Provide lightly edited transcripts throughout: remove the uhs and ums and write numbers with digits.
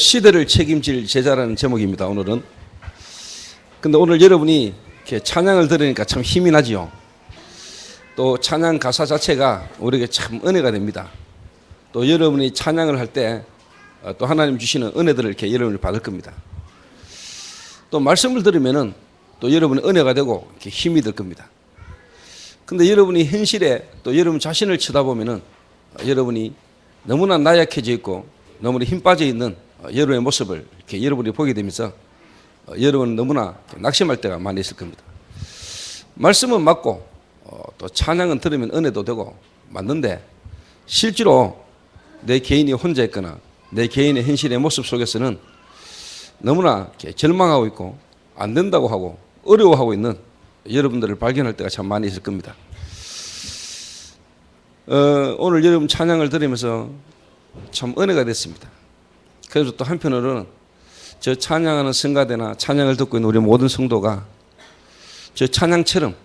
시대를 책임질 제자라는 제목입니다. 오늘은. 근데 오늘 여러분이 이렇게 찬양을 들으니까 참 힘이 나지요. 또 찬양 가사 자체가 우리에게 참 은혜가 됩니다. 또 여러분이 찬양을 할 때 또 하나님 주시는 은혜들을 이렇게 여러분이 받을 겁니다. 또 말씀을 들으면은 또 여러분의 은혜가 되고 이렇게 힘이 될 겁니다. 근데 여러분이 현실에 또 여러분 자신을 쳐다보면은 여러분이 너무나 나약해져 있고 너무나 힘 빠져 있는 여러분의 모습을 이렇게 여러분이 보게 되면서 여러분은 너무나 낙심할 때가 많이 있을 겁니다. 말씀은 맞고 또 찬양은 들으면 은혜도 되고 맞는데 실제로 내 개인이 혼자 있거나 내 개인의 현실의 모습 속에서는 너무나 절망하고 있고 안 된다고 하고 어려워하고 있는 여러분들을 발견할 때가 참 많이 있을 겁니다. 오늘 여러분 찬양을 들으면서 참 은혜가 됐습니다. 그래서 또 한편으로는 저 찬양하는 성가대나 찬양을 듣고 있는 우리 모든 성도가 저 찬양처럼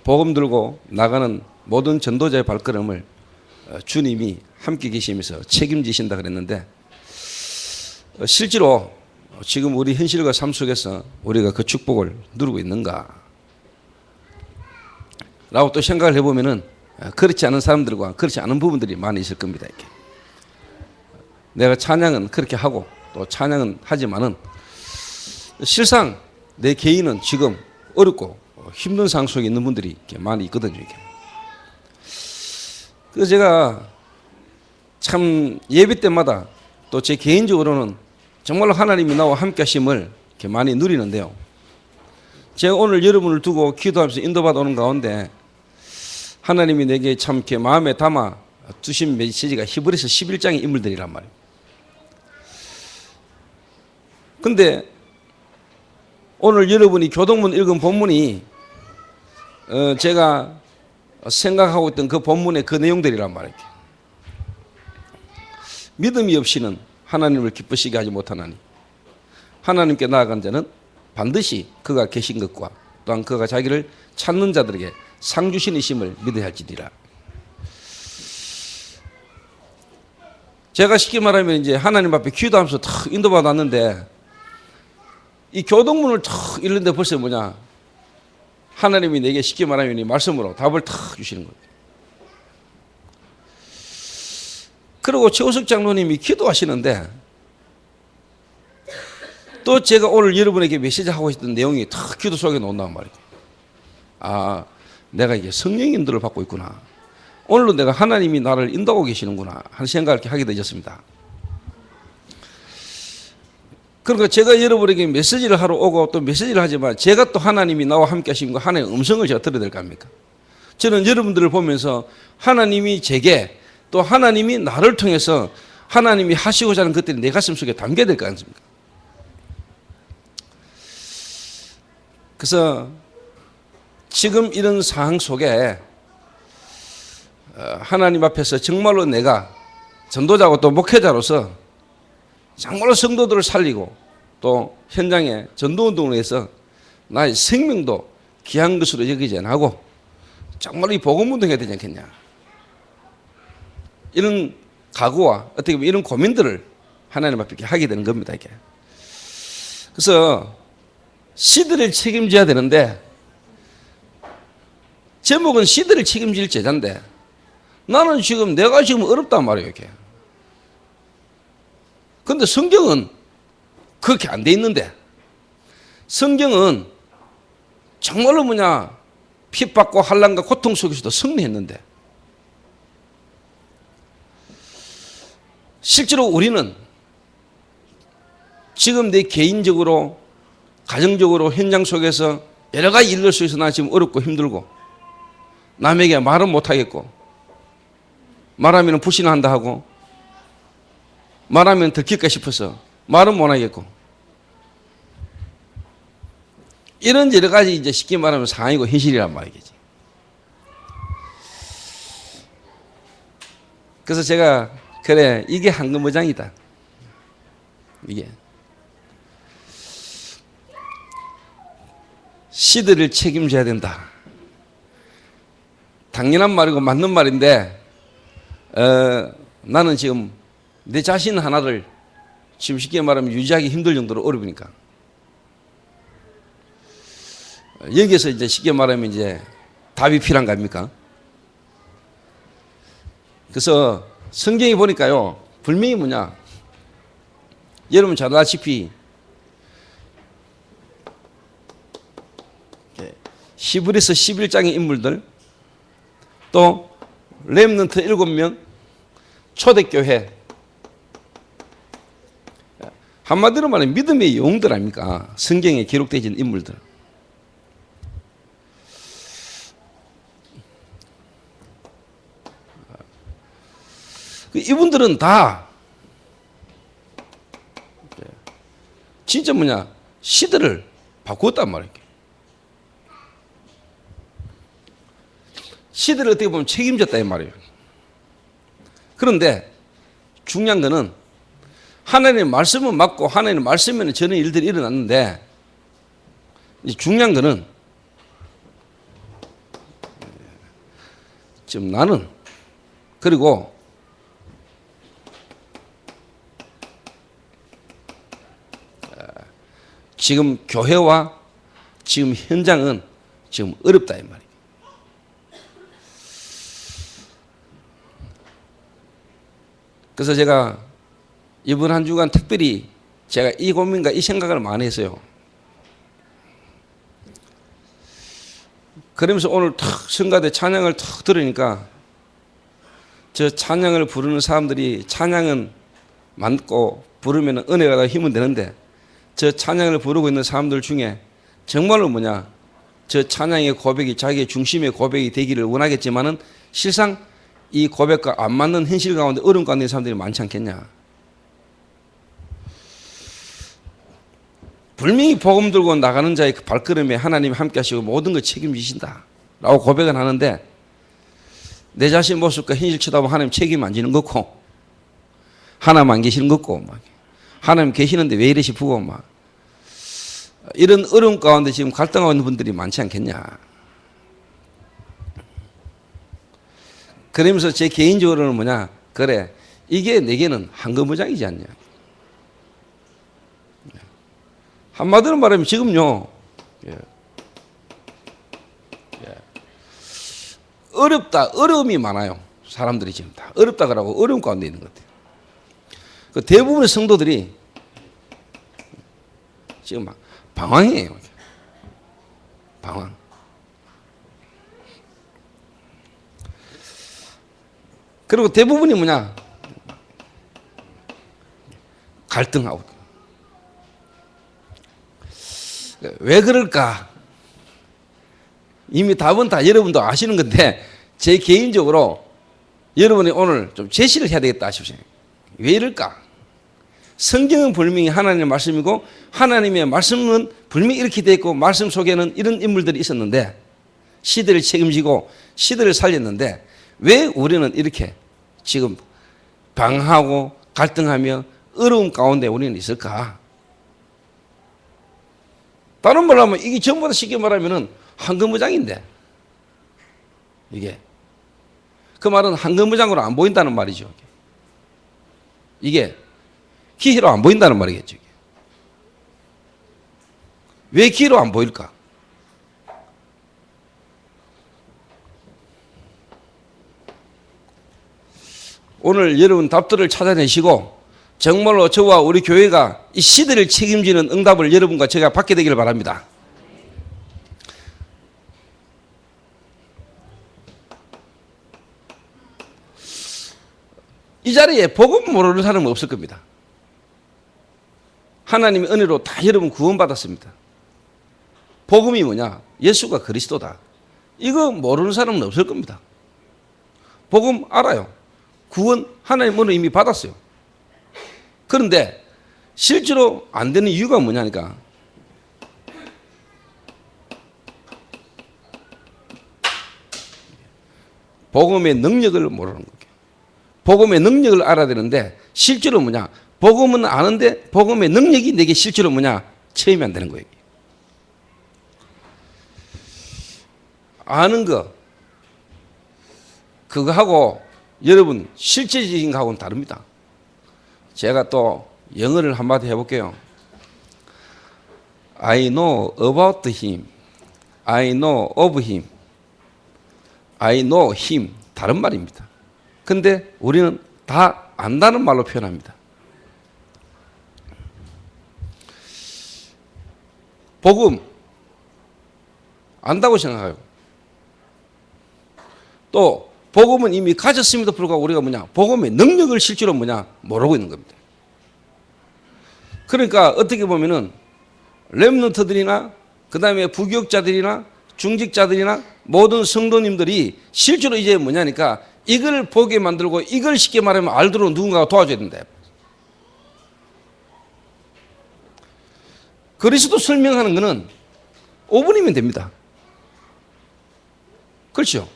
복음 들고 나가는 모든 전도자의 발걸음을 주님이 함께 계시면서 책임지신다 그랬는데 실제로 지금 우리 현실과 삶 속에서 우리가 그 축복을 누리고 있는가 라고 또 생각을 해보면은 그렇지 않은 사람들과 그렇지 않은 부분들이 많이 있을 겁니다. 이렇게 내가 찬양은 그렇게 하고 또 찬양은 하지만은 실상 내 개인은 지금 어렵고 힘든 상황 속에 있는 분들이 이렇게 많이 있거든요. 이게. 그래서 제가 참 예배 때마다 또 제 개인적으로는 정말로 하나님이 나와 함께 하심을 이렇게 많이 누리는데요. 제가 오늘 여러분을 두고 기도하면서 인도받아 오는 가운데 하나님이 내게 참 이렇게 마음에 담아 두신 메시지가 히브리서 11장의 인물들이란 말이에요. 근데 오늘 여러분이 교동문 읽은 본문이 제가 생각하고 있던 그 본문의 그 내용들이란 말이에요. 믿음이 없이는 하나님을 기쁘시게 하지 못하나니 하나님께 나아간 자는 반드시 그가 계신 것과 또한 그가 자기를 찾는 자들에게 상 주신이심을 믿어야 할지니라. 제가 쉽게 말하면 이제 하나님 앞에 기도하면서 탁 인도받았는데 이 교동문을 탁 읽는데 벌써 뭐냐 하나님이 내게 쉽게 말하면 이 말씀으로 답을 탁 주시는 거예요. 그리고 최우석 장로님이 기도하시는데 또 제가 오늘 여러분에게 메시지 하고 있던 내용이 탁 기도 속에 나온단 말이에요. 아, 내가 이게 성령 인도를 받고 있구나. 오늘도 내가 하나님이 나를 인도하고 계시는구나 하는 생각을 이렇게 하게 되었습니다. 그러니까 제가 여러분에게 메시지를 하러 오고 또 메시지를 하지만 제가 또 하나님이 나와 함께 하신 거 하나님의 음성을 제가 들어야 될 거 아닙니까? 저는 여러분들을 보면서 하나님이 제게 또 하나님이 나를 통해서 하나님이 하시고자 하는 것들이 내 가슴 속에 담겨야 될 거 아닙니까? 그래서 지금 이런 상황 속에 하나님 앞에서 정말로 내가 전도자고 또 목회자로서 정말로 성도들을 살리고 또 현장에 전도운동을 해서 나의 생명도 귀한 것으로 여기지 않고 정말로 이 복음운동 해야 되지 않겠냐 이런 각오와 어떻게 보면 이런 고민들을 하나님 앞에 하게 되는 겁니다. 이게. 그래서 시대를 책임져야 되는데 제목은 시대를 책임질 제자인데 나는 지금 내가 지금 어렵단 말이에요. 이렇게. 근데 성경은 그렇게 안 돼 있는데 성경은 정말로 뭐냐 핍박과 환난과 고통 속에서도 승리했는데 실제로 우리는 지금 내 개인적으로 가정적으로 현장 속에서 여러 가지 일들 속에서 나 지금 어렵고 힘들고 남에게 말은 못하겠고 말하면 불신한다 하고 말하면 들킬까 싶어서 말은 못하겠고 이런 여러 가지 이제 쉽게 말하면 상황이고 현실이란 말이겠지. 그래서 제가 그래 이게 한금어장이다. 이게 시대를 책임져야 된다. 당연한 말이고 맞는 말인데 나는 지금 내 자신 하나를 지금 쉽게 말하면 유지하기 힘들 정도로 어려우니까. 여기에서 이제 쉽게 말하면 이제 답이 필요한 거 아닙니까? 그래서 성경에 보니까요, 불명이 뭐냐? 여러분 잘 아시다시피 히브리서 11장의 인물들, 또 렘넌트 7명, 초대교회, 한마디로 말하면 믿음의 영웅들 아닙니까? 성경에 기록되어 있는 인물들. 이분들은 다 진짜 뭐냐, 시대를 바꾸었단 말이에요. 시대를 어떻게 보면 책임졌다 이 말이에요. 그런데 중요한 거는 하나님의 말씀은 맞고 하나님의 말씀에는 저런 일들이 일어났는데, 중요한 거는 지금 나는, 그리고 지금 교회와 지금 현장은 지금 어렵다 이 말이에요. 그래서 제가 이번 한 주간 특별히 제가 이 고민과 이 생각을 많이 했어요. 그러면서 오늘 탁 성가대 찬양을 탁 들으니까, 저 찬양을 부르는 사람들이 찬양은 맞고 부르면 은혜가 더 힘은 되는데, 저 찬양을 부르고 있는 사람들 중에 정말로 뭐냐, 저 찬양의 고백이 자기의 중심의 고백이 되기를 원하겠지만은 실상 이 고백과 안 맞는 현실 가운데 어려움 가운데 있는 사람들이 많지 않겠냐. 분명히 복음 들고 나가는 자의 그 발걸음에 하나님이 함께 하시고 모든 걸 책임지신다 라고 고백은 하는데, 내 자신 모습과 현실 쳐다보면 하나님 책임 안 지는 거고, 하나님 안 계시는 거고, 막 하나님 계시는데 왜 이래 싶고, 막 이런 어려움 가운데 지금 갈등하고 있는 분들이 많지 않겠냐. 그러면서 제 개인적으로는 뭐냐, 그래, 이게 내게는 한거무장이지 않냐. 한마디로 말하면 지금요, 어렵다, 어려움이 많아요. 사람들이 지금 다 어렵다 그러고 어려움 가운데 있는 것 같아요. 그 대부분의 성도들이 지금 막 방황이에요. 방황. 그리고 대부분이 뭐냐, 갈등하고. 왜 그럴까? 이미 답은 다 여러분도 아시는 건데, 제 개인적으로 여러분이 오늘 좀 제시를 해야 되겠다 싶어요. 왜 이럴까? 성경은 분명히 하나님의 말씀이고, 하나님의 말씀은 분명히 이렇게 되어 있고, 말씀 속에는 이런 인물들이 있었는데, 시대를 책임지고 시대를 살렸는데, 왜 우리는 이렇게 지금 방하고 갈등하며 어려움 가운데 우리는 있을까? 다른 말로 하면 이게 전부 다 쉽게 말하면 한거무장인데, 이게 그 말은 한거무장으로 안 보인다는 말이죠. 이게 기회로 안 보인다는 말이겠죠. 왜 기회로 안 보일까? 오늘 여러분 답들을 찾아내시고 정말로 저와 우리 교회가 이 시대를 책임지는 응답을 여러분과 제가 받게 되기를 바랍니다. 이 자리에 복음 모르는 사람은 없을 겁니다. 하나님의 은혜로 다 여러분 구원받았습니다. 복음이 뭐냐? 예수가 그리스도다. 이거 모르는 사람은 없을 겁니다. 복음 알아요. 구원 하나님 은혜 이미 받았어요. 그런데 실제로 안 되는 이유가 뭐냐니까, 복음의 능력을 모르는 거예요. 복음의 능력을 알아야 되는데 실제로 뭐냐, 복음은 아는데 복음의 능력이 내게 실제로 뭐냐, 체험이 안 되는 거예요. 아는 거, 그거하고 여러분 실제적인 거하고는 다릅니다. 제가 또 영어를 한마디 해볼게요. I know about him. I know of him. I know him. 다른 말입니다. 근데 우리는 다 안다는 말로 표현합니다. 복음 안다고 생각해요. 또 복음은 이미 가졌음에도 불구하고 우리가 복음의 능력을 실제로 모르고 있는 겁니다. 그러니까 어떻게 보면은 렘넌트들이나 그 다음에 부교육자들이나 중직자들이나 모든 성도님들이 실제로 이제 뭐냐니까 이걸 보게 만들고 이걸 쉽게 말하면 알도록 누군가가 도와줘야 된다. 그리스도 설명하는 것은 5분이면 됩니다. 그렇죠?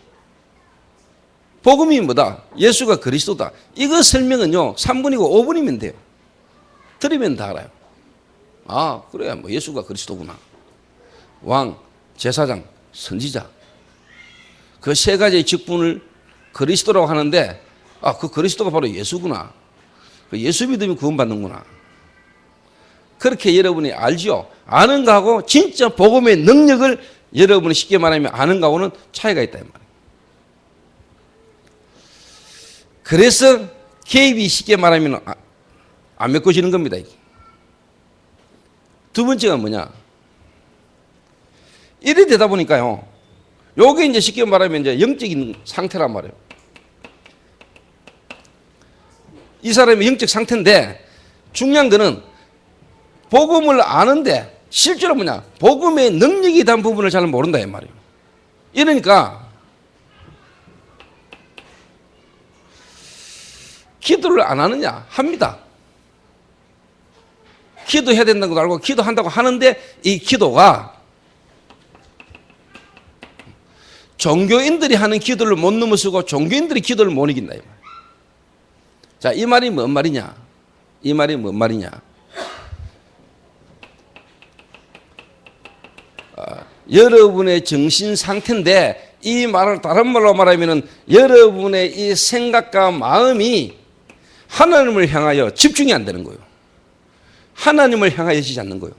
복음이 뭐다? 예수가 그리스도다. 이거 설명은요 3분이고 5분이면 돼요. 들으면 다 알아요. 아 그래 예수가 그리스도구나. 왕, 제사장, 선지자 그 세 가지의 직분을 그리스도라고 하는데 그 그리스도가 바로 예수구나. 그 예수 믿으면 구원받는구나. 그렇게 여러분이 알죠. 아는 거하고 진짜 복음의 능력을 여러분이 쉽게 말하면 아는 거하고는 차이가 있다 이 말이에요. 그래서 개입이 쉽게 말하면 안 메꿔지는 겁니다. 두 번째가 뭐냐? 이래 되다 보니까요. 요게 이제 쉽게 말하면 이제 영적인 상태란 말이에요. 이 사람의 영적 상태인데 중요한 거는 복음을 아는데 실제로 복음의 능력이 단 부분을 잘 모른다 이 말이에요. 이러니까 기도를 안 하느냐? 합니다. 기도해야 된다는 것도 알고 기도한다고 하는데 이 기도가 종교인들이 하는 기도를 못 넘어서고 종교인들이 기도를 못 이긴다. 자, 이 말이 뭔 말이냐? 이 말이 뭔 말이냐? 여러분의 정신 상태인데 이 말을 다른 말로 말하면 여러분의 이 생각과 마음이 하나님을 향하여 집중이 안 되는 거예요. 하나님을 향하여지지 않는 거예요.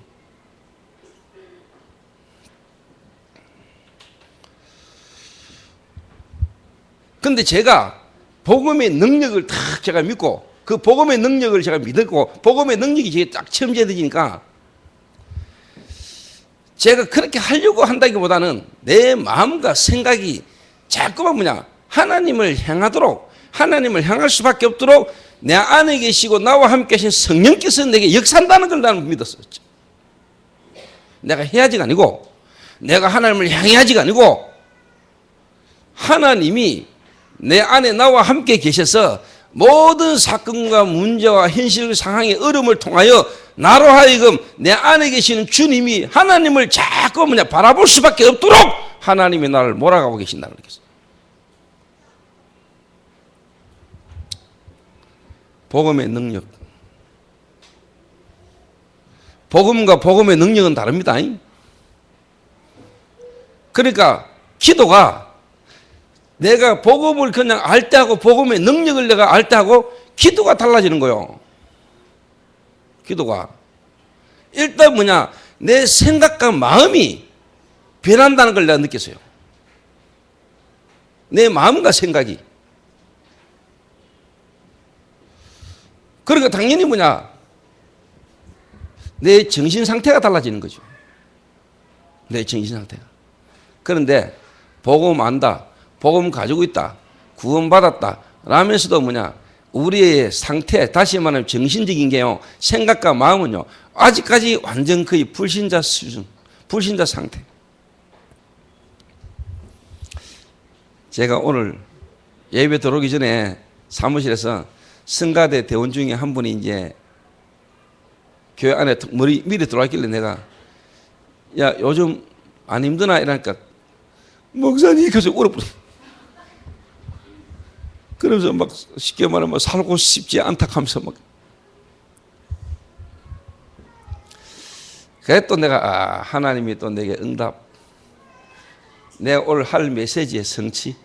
근데 제가 복음의 능력을 딱 제가 믿고 그 복음의 능력을 제가 믿고 복음의 능력이 제게 딱 체험되니까 제가 그렇게 하려고 한다기보다는 내 마음과 생각이 자꾸만 하나님을 향하도록 하나님을 향할 수밖에 없도록 내 안에 계시고 나와 함께 하신 성령께서 내게 역사한다는 걸 나는 믿었었죠. 내가 해야지가 아니고 내가 하나님을 향해야지가 아니고 하나님이 내 안에 나와 함께 계셔서 모든 사건과 문제와 현실 상황의 어려움을 통하여 나로 하여금 내 안에 계시는 주님이 하나님을 자꾸 바라볼 수밖에 없도록 하나님이 나를 몰아가고 계신다는 거겠어요. 복음의 능력. 복음과 복음의 능력은 다릅니다. 그러니까 기도가 내가 복음을 그냥 알 때 하고 복음의 능력을 내가 알 때 하고 기도가 달라지는 거예요. 기도가 일단 내 생각과 마음이 변한다는 걸 내가 느꼈어요. 내 마음과 생각이. 그러니까 당연히 내 정신 상태가 달라지는 거죠. 내 정신 상태가. 그런데 복음 안다, 복음 가지고 있다, 구원받았다 라면서도 우리의 상태, 다시 말하면 정신적인 게요, 생각과 마음은요 아직까지 완전 거의 불신자 수준, 불신자 상태. 제가 오늘 예배 들어오기 전에 사무실에서 성가대 대원 중에 한 분이 이제 교회 안에 미리 들어왔길래 내가 야 요즘 안 힘드나 이러니까 목사님 계속 울어버려. 그러면서 막 쉽게 말하면 살고 싶지 않다 하면서 막. 그래 또 내가 하나님이 또 내게 응답, 내가 오늘 할 메시지의 성취,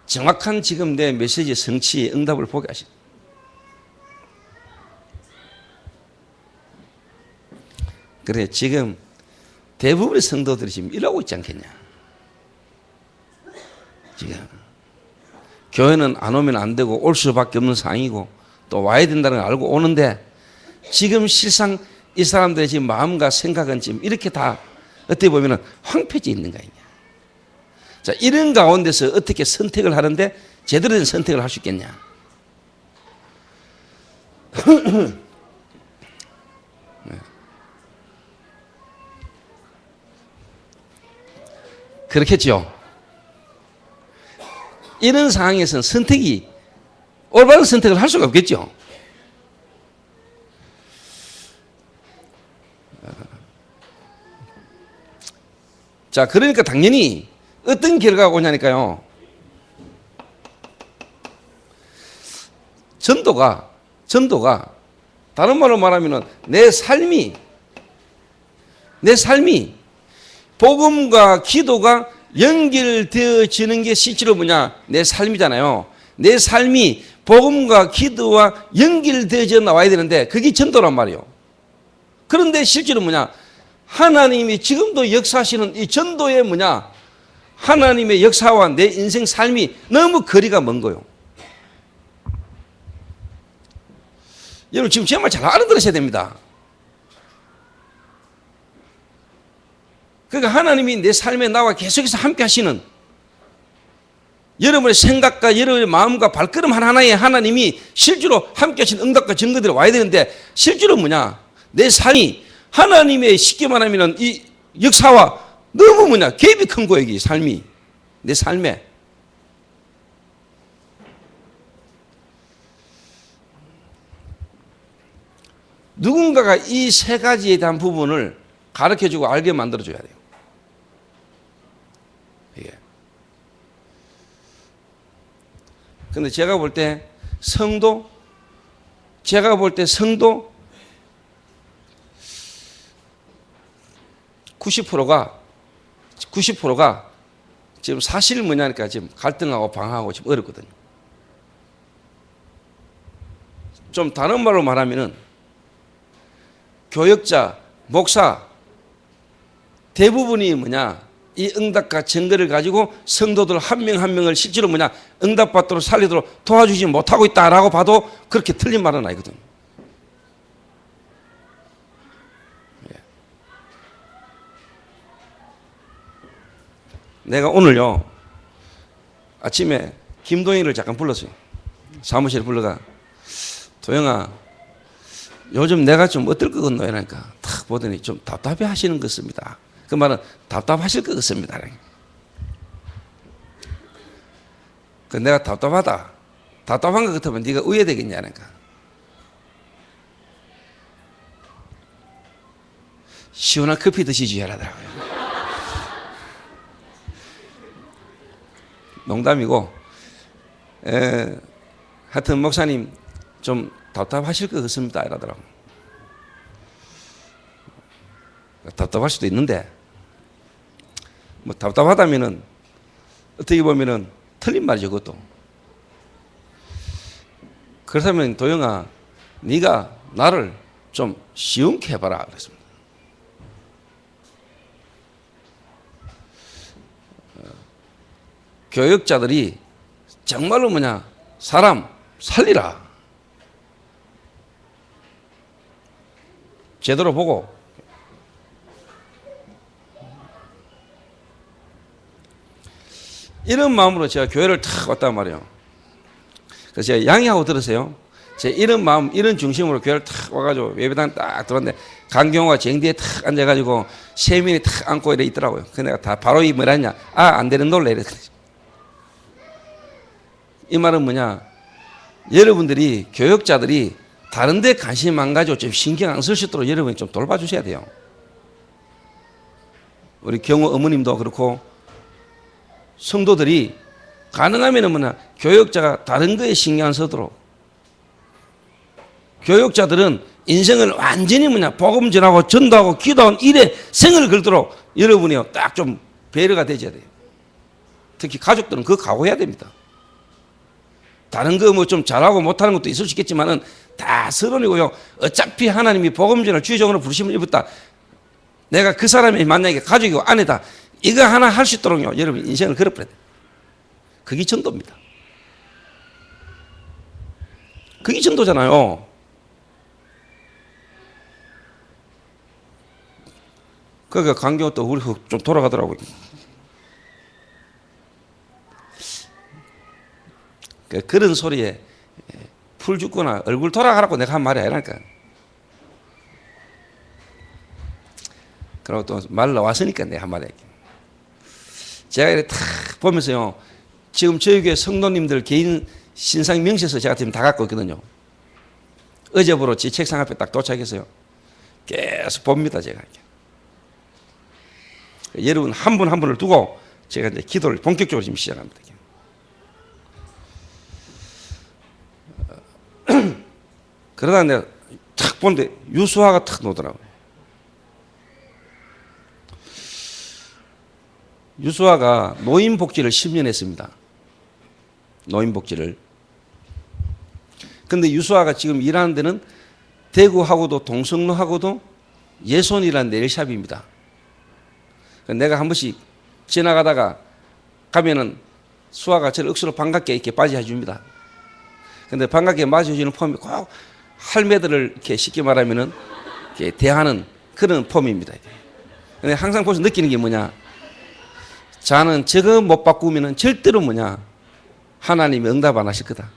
정확한 지금 내 메시지의 성취의 응답을 보게 하시고 그래, 지금 대부분의 성도들이 지금 이러고 있지 않겠냐. 지금 교회는 안 오면 안 되고 올 수밖에 없는 상황이고 또 와야 된다는 걸 알고 오는데 지금 실상 이 사람들의 지금 마음과 생각은 지금 이렇게 다 어떻게 보면 황폐해져 있는 거 아니냐. 자, 이런 가운데서 어떻게 선택을 하는데 제대로 된 선택을 할 수 있겠냐. 그렇겠죠. 이런 상황에서는 선택이 올바른 선택을 할 수가 없겠죠. 자, 그러니까 당연히 어떤 결과가 오냐니까요. 전도가 다른 말로 말하면 내 삶이 복음과 기도가 연결되어지는 게 실제로 뭐냐? 내 삶이잖아요. 내 삶이 복음과 기도와 연결되어져 나와야 되는데 그게 전도란 말이에요. 그런데 실제로 뭐냐? 하나님이 지금도 역사하시는 이 전도의 뭐냐? 하나님의 역사와 내 인생 삶이 너무 거리가 먼 거예요. 여러분 지금 제 말 잘 알아들으셔야 됩니다. 그러니까 하나님이 내 삶에 나와 계속해서 함께 하시는 여러분의 생각과 여러분의 마음과 발걸음 하나하나에 하나님이 실제로 함께 하시는 응답과 증거들이 와야 되는데 실제로 뭐냐? 내 삶이 하나님의 쉽게 말하면 이 역사와 너무 뭐냐? 갭이 큰 거예요, 이 삶이. 내 삶에. 누군가가 이 세 가지에 대한 부분을 가르쳐주고 알게 만들어줘야 돼요. 이게. 근데 제가 볼 때 성도 90%가 지금 사실 뭐냐니까 지금 갈등하고 방황하고 지금 어렵거든요. 좀 다른 말로 말하면은 교역자, 목사 대부분이 뭐냐? 이 응답과 증거를 가지고 성도들 한 명 한 명을 실제로 뭐냐? 응답받도록 살리도록 도와주지 못하고 있다라고 봐도 그렇게 틀린 말은 아니거든요. 내가 오늘요 아침에 김도영이를 잠깐 불렀어요. 사무실에 불러가 도영아 요즘 내가 좀 어떨 것 같노? 이러니까 탁 보더니 좀 답답해 하시는 것 같습니다. 그 말은 답답하실 것 같습니다. 그 내가 답답한 것 같으면 네가 우회되겠냐니까. 시원한 커피 드시지 하라더라고요. 농담이고, 하여튼 목사님 좀 답답하실 것 같습니다. 이러더라고요. 답답할 수도 있는데, 뭐 답답하다면은 어떻게 보면은 틀린 말이죠, 그것도. 그렇다면 도영아, 네가 나를 좀 시원케 해봐라 그랬습니다. 교역자들이 정말로 뭐냐, 사람 살리라. 제대로 보고. 이런 마음으로 제가 교회를 탁 왔단 말이에요. 그래서 제가 양해하고 들으세요. 제 이런 마음, 이런 중심으로 교회를 탁 와가지고 예배당 딱 들어왔는데 강경호가 쟁디에 탁 앉아가지고 세민이 탁 안고 이래 있더라고요. 그래서 내가 다 바로 이 뭐라 했냐, 안 되는 놀래 이랬거든요. 이 말은 뭐냐, 여러분들이 교역자들이 다른 데 관심 안 가지고 좀 신경 안 쓸 수 있도록 여러분이 좀 돌봐주셔야 돼요. 우리 경호 어머님도 그렇고 성도들이 가능하면 뭐냐, 교역자가 다른 거에 신경 안 쓰도록. 교역자들은 인생을 완전히 뭐냐, 복음 전하고 전도하고 기도하고 일에 생을 걸도록 여러분이 딱 좀 배려가 되셔야 돼요. 특히 가족들은 그거 각오해야 됩니다. 다른 거 뭐 좀 잘하고 못하는 것도 있을 수 있겠지만은 다 서론이고요. 어차피 하나님이 복음 전할 주의 종으로 부르심을 입었다. 내가 그 사람이 만약에 가족이고 아내다. 이거 하나 할 수 있도록요. 여러분 인생을 걸어버려야 돼요. 그게 전도입니다. 그게 전도잖아요. 그러니까 강경 또 우리 좀 돌아가더라고요. 그런 소리에 풀 죽거나 얼굴 돌아가라고 내가 한 말이 아니라니까. 그리고 또 말 나왔으니까 내가 한 말이 할게. 제가 이렇게 탁 보면서요. 지금 저희 교회 성도님들 개인 신상 명세서 제가 지금 다 갖고 있거든요. 어제부로 제 책상 앞에 딱 도착했어요. 계속 봅니다, 제가. 여러분 한 분 한 분을 두고 제가 이제 기도를 본격적으로 지금 시작합니다. 그러다 내가 탁 보는데 유수화가 탁 나오더라고요. 유수화가 노인복지를 10년 했습니다. 노인복지를. 근데 유수화가 지금 일하는 데는 대구하고도 동성로하고도 예손이라는 네일샵입니다. 내가 한 번씩 지나가다가 가면은 수아가 저를 억수로 반갑게 이렇게 맞이해 줍니다. 근데 반갑게 맞이해 주는 폼이 꼭 할매들을 이렇게 쉽게 말하면은 이렇게 대하는 그런 폼입니다. 근데 항상 보면서 느끼는 게 뭐냐? 자는 저거 못 바꾸면은 절대로 뭐냐? 하나님이 응답 안 하실 거다.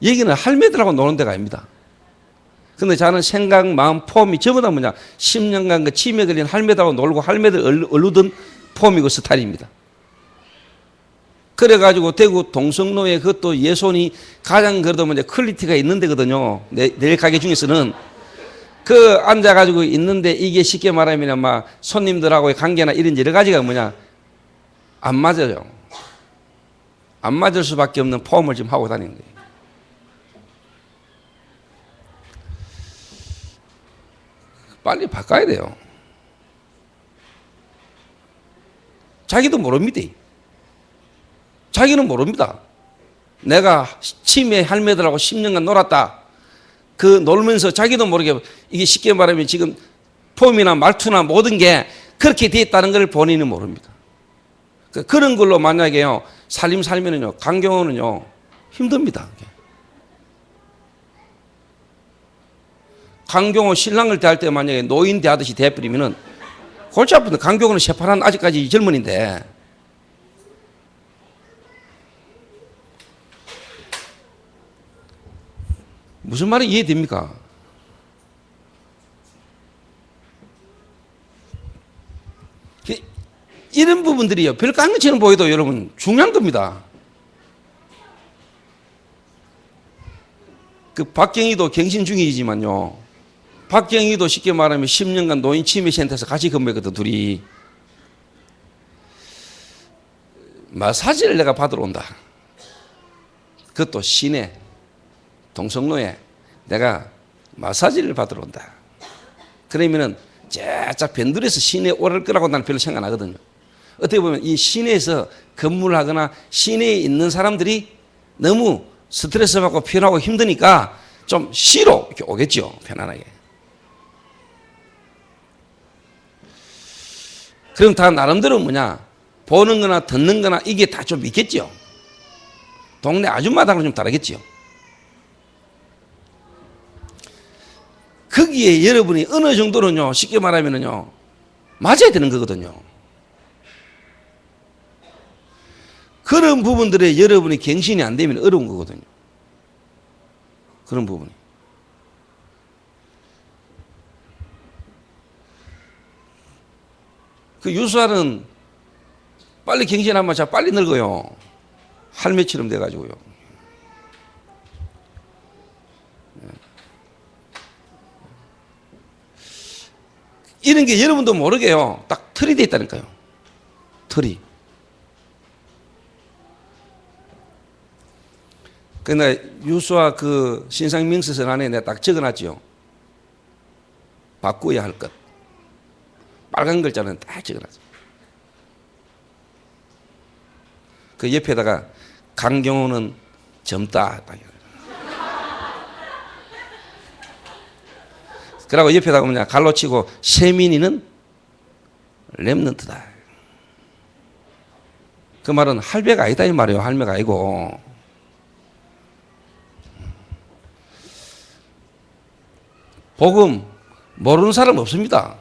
여기는 할매들하고 노는 데가 아닙니다. 근데 자는 생각, 마음, 폼이 전부 다 뭐냐? 10년간 그 치매 걸린 할매들하고 놀고 할매들 얼루던 폼이고 스타일입니다. 그래가지고 대구 동성로에 그것도 예손이 가장 그래도 뭐냐? 퀄리티가 있는 데거든요. 내일 가게 중에서는. 그 앉아가지고 있는데 이게 쉽게 말하면 막 손님들하고의 관계나 이런 여러 가지가 뭐냐? 안 맞아요. 안 맞을 수밖에 없는 폼을 지금 하고 다니는 거예요. 빨리 바꿔야 돼요. 자기도 모릅니다. 자기는 모릅니다. 내가 치매 할매들하고 10년간 놀았다. 그 놀면서 자기도 모르게 이게 쉽게 말하면 지금 폼이나 말투나 모든 게 그렇게 돼 있다는 걸 본인은 모릅니다. 그런 걸로 만약에요 살면은요 강경호는요 힘듭니다. 강경호 신랑을 대할 때 만약에 노인 대하듯이 대해버리면은 골치 아픈데 강경호는 새파란 아직까지 젊은인데 무슨 말이 이해됩니까? 이런 부분들이요 별 깡치는 보여도 여러분 중요한 겁니다. 그 박경희도 갱신 중이지만요 박경희도 쉽게 말하면 10년간 노인 치매센터에서 같이 근무했거든 둘이. 마사지를 내가 받으러 온다. 그것도 시내 동성로에 내가 마사지를 받으러 온다. 그러면은 쫙 변두리에서 시내에 오를 거라고 나는 별로 생각 안 하거든요. 어떻게 보면 이 시내에서 근무를 하거나 시내에 있는 사람들이 너무 스트레스 받고 피곤하고 힘드니까 좀 시로 이렇게 오겠죠. 편안하게. 그럼 다 나름대로 뭐냐 보는 거나 듣는 거나 이게 다 좀 있겠죠. 동네 아줌마당은 좀 다르겠죠. 거기에 여러분이 어느 정도는요 쉽게 말하면은요 맞아야 되는 거거든요. 그런 부분들에 여러분이 갱신이 안 되면 어려운 거거든요. 그런 부분이. 그 유수아는 빨리 갱신하면 자 빨리 늙어요. 할매처럼 돼가지고요. 이런 게 여러분도 모르게요. 딱 틀이 돼 있다니까요. 틀이. 그러나 유수아 그 신상명세서 안에 내가 딱 적어놨지요. 바꿔야 할 것. 빨간 글자는 딱 적어놨죠. 그 옆에다가 강경호는 젊다. 그러고 옆에다가 뭐냐 갈로 치고 세민이는 렘넌트다. 그 말은 할배가 아니다 이 말이에요. 할매가 아니고. 복음 모르는 사람 없습니다.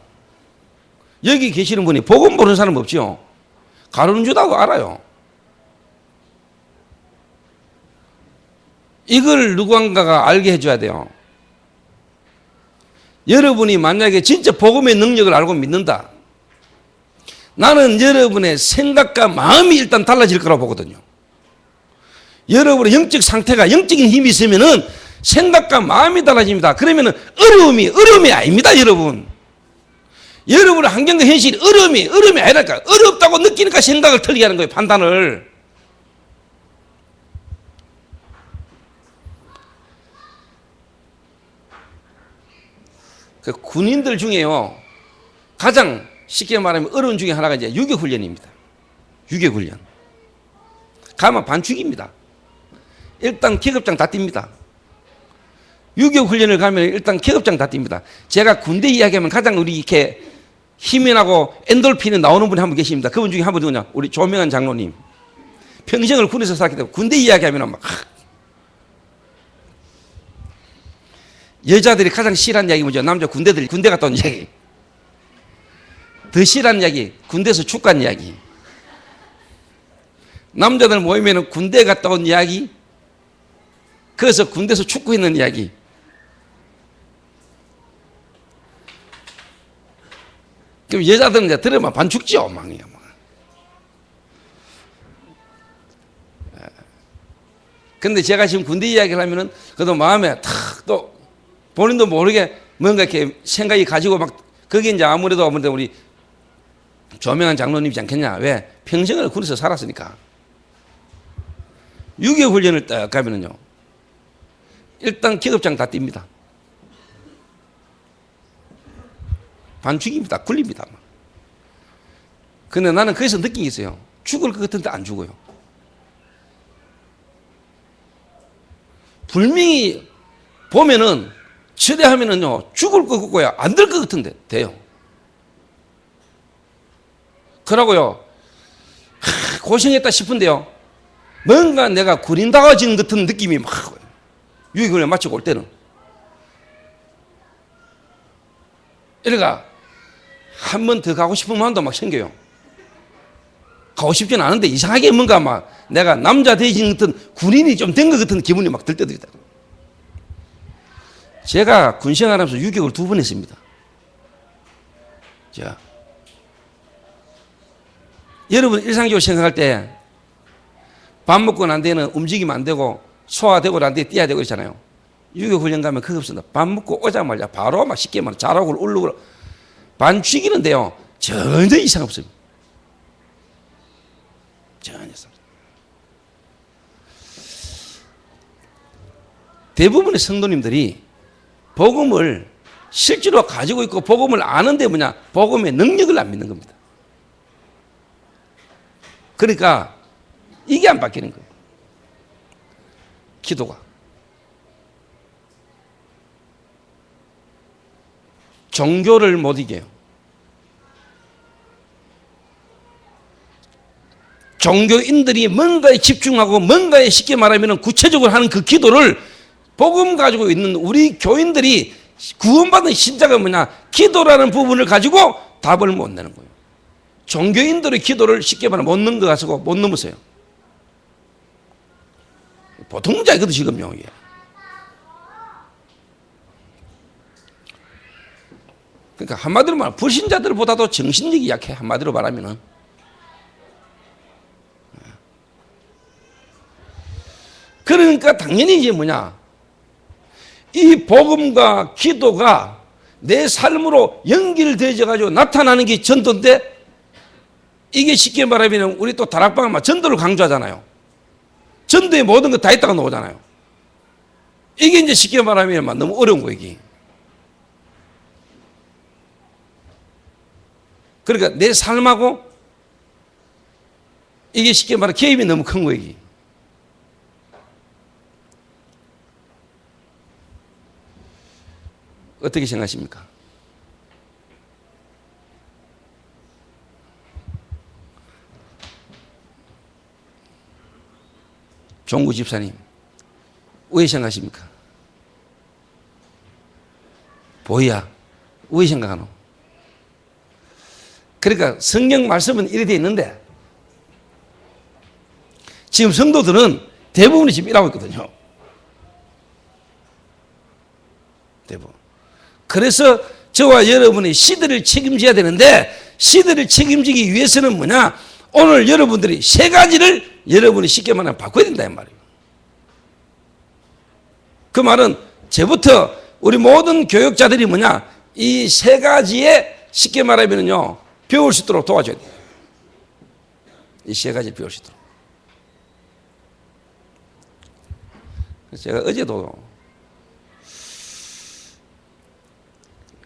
여기 계시는 분이 복음 모르는 사람 없죠. 가룟 유다도 알아요. 이걸 누군가가 알게 해줘야 돼요. 여러분이 만약에 진짜 복음의 능력을 알고 믿는다. 나는 여러분의 생각과 마음이 일단 달라질 거라고 보거든요. 여러분의 영적 상태가 영적인 힘이 있으면은 생각과 마음이 달라집니다. 그러면은 어려움이 아닙니다, 여러분. 여러분의 환경과 현실이 어려움이 아니랄까. 어렵다고 느끼니까 생각을 틀리게 하는 거예요, 판단을. 그 군인들 중에요, 가장 쉽게 말하면 어려운 중에 하나가 이제 유격훈련입니다. 유격훈련. 가면 반죽입니다. 일단 계급장 다 띱니다. 유격훈련을 가면 일단 계급장 다 띱니다. 제가 군대 이야기하면 가장 우리 이렇게 힘이 나고 엔돌핀이 나오는 분이 한 분 계십니다. 그분 중에 한 분 누구냐? 우리 조명한 장로님. 평생을 군에서 살았기 때문에 군대 이야기하면 막 여자들이 가장 싫어하는 이야기 뭐죠? 남자 군대들이 군대 갔다 온 이야기. 더 싫어하는 이야기, 군대에서 축구한 이야기. 남자들 모이면 군대 갔다 온 이야기, 그래서 군대에서 축구했는 이야기. 그럼 여자들은 이제 들으면 반죽죠, 망이야. 근데 제가 지금 군대 이야기를 하면은 그래도 마음에 탁 또 본인도 모르게 뭔가 이렇게 생각이 가지고 막 그게 이제 아무래도 우리 조명한 장로님이지 않겠냐. 왜? 평생을 군에서 살았으니까. 6.25 훈련을 딱 가면은요, 일단 계급장 다 띱니다. 반죽입니다. 굴립니다. 근데 나는 거기서 느낀 게 있어요. 죽을 것 같은데 안 죽어요. 분명히 보면은 처대하면은요, 죽을 것 같고요, 안 될 것 같은데 돼요. 그러고요, 고생했다 싶은데요, 뭔가 내가 구린다워진 같은 느낌이 막 유익을 마치고 올 때는 이래가 한 번 더 가고 싶은 마음도 막 생겨요. 가고 싶진 않은데 이상하게 뭔가 막 내가 남자 대신 같은 군인이 좀 된 것 같은 기분이 막 들 때도 있다. 제가 군 생활하면서 유격을 2번 했습니다. 자, 여러분 일상적으로 생각할 때 밥 먹고 난 뒤에는 움직이면 안 되고 소화되고 난 뒤에 뛰어야 되고 그러잖아요. 유격훈련 가면 그거 없습니다. 밥 먹고 오자마자 바로 막 쉽게 말해 자라고 울르고 반죽이는데요, 전혀 이상 없습니다. 전혀 이상. 대부분의 성도님들이 복음을 실제로 가지고 있고 복음을 아는데 뭐냐? 복음의 능력을 안 믿는 겁니다. 그러니까 이게 안 바뀌는 거예요. 기도가. 종교를 못 이겨요. 종교인들이 뭔가에 집중하고 뭔가에 쉽게 말하면 구체적으로 하는 그 기도를 복음 가지고 있는 우리 교인들이 구원받은 신자가 뭐냐? 기도라는 부분을 가지고 답을 못 내는 거예요. 종교인들의 기도를 쉽게 말하면 못 넣는 거 가지고 못 넘으세요. 보통 문제 아니거든 지금요. 이게. 그러니까 한마디로 말하면 불신자들보다도 정신력이 약해. 한마디로 말하면은. 그러니까 당연히 이제 뭐냐, 이 복음과 기도가 내 삶으로 연결되어 가지고 나타나는 게 전도인데, 이게 쉽게 말하면 우리 또 다락방은 전도를 강조하잖아요. 전도에 모든 거 다 있다가 나오잖아요. 이게 이제 쉽게 말하면 너무 어려운 거예요, 이게. 그러니까 내 삶하고 이게 쉽게 말하면 개입이 너무 큰 거예요, 이게. 어떻게 생각하십니까? 종구 집사님, 왜 생각하십니까? 보이야, 왜 생각하노? 그러니까 성경 말씀은 이렇게 되어 있는데 지금 성도들은 대부분이 지금 일하고 있거든요. 대부분. 그래서 저와 여러분이 시대를 책임져야 되는데 시대를 책임지기 위해서는 뭐냐? 오늘 여러분들이 세 가지를 여러분이 쉽게 말하면 바꿔야 된다 이 말이에요. 그 말은 저부터 우리 모든 교육자들이 뭐냐? 이 세 가지에 쉽게 말하면요 배울 수 있도록 도와줘야 돼요. 이 세 가지를 배울 수 있도록. 그래서 제가 어제도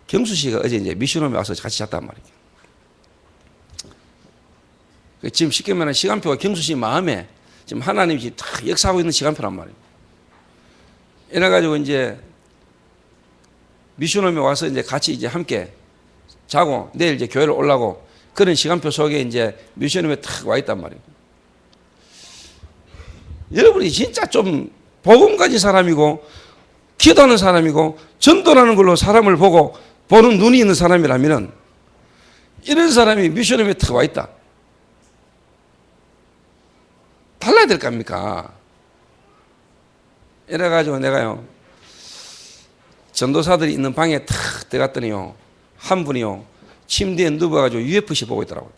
경수 씨가 어제 이제 미션홈에 와서 같이 잤단 말이에요. 지금 쉽게 말하면 시간표가 경수 씨 마음에 지금 하나님이 다 역사하고 있는 시간표란 말이에요. 이래가지고 이제 미션홈에 와서 이제 같이 이제 함께 자고 내일 이제 교회를 오려고 그런 시간표 속에 이제 미션홈에 탁 와 있단 말이에요. 여러분이 진짜 좀 복음 가진 사람이고 기도하는 사람이고 전도라는 걸로 사람을 보고 보는 눈이 있는 사람이라면 이런 사람이 미션홈에 탁 와 있다. 달라야 될 거 아닙니까? 이래가지고 내가요 전도사들이 있는 방에 탁 들어갔더니요 한 분이요 침대에 누워가지고 UFC 보고 있더라고요.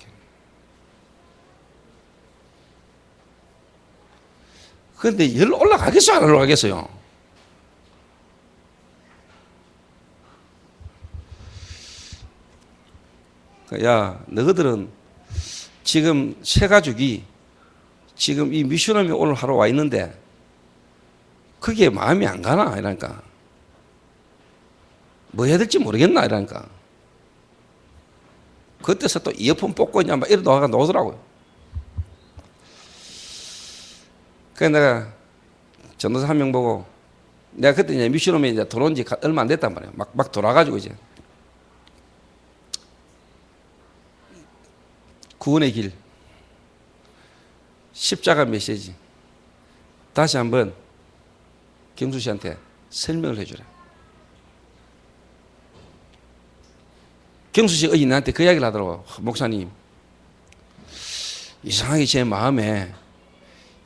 그런데 열 올라가겠어요? 안 올라가겠어요? 야, 너희들은 지금 새 가족이 지금 이 미션홈에 오늘 하러 와 있는데 그게 마음이 안 가나? 이러니까. 뭐 해야 될지 모르겠나? 이러니까. 그때서 또 이어폰 뽑고 있냐, 막 이러다가 노더라고요. 그래서 내가 전도사 한 명 보고 내가 그때 이제 미션홈에 이제 들어온 지 얼마 안 됐단 말이에요. 막 돌아가지고 이제. 구원의 길. 십자가 메시지. 다시 한번 경수 씨한테 설명을 해주라. 경수 씨가 나한테 그 이야기를 하더라고요. 목사님, 이상하게 제 마음에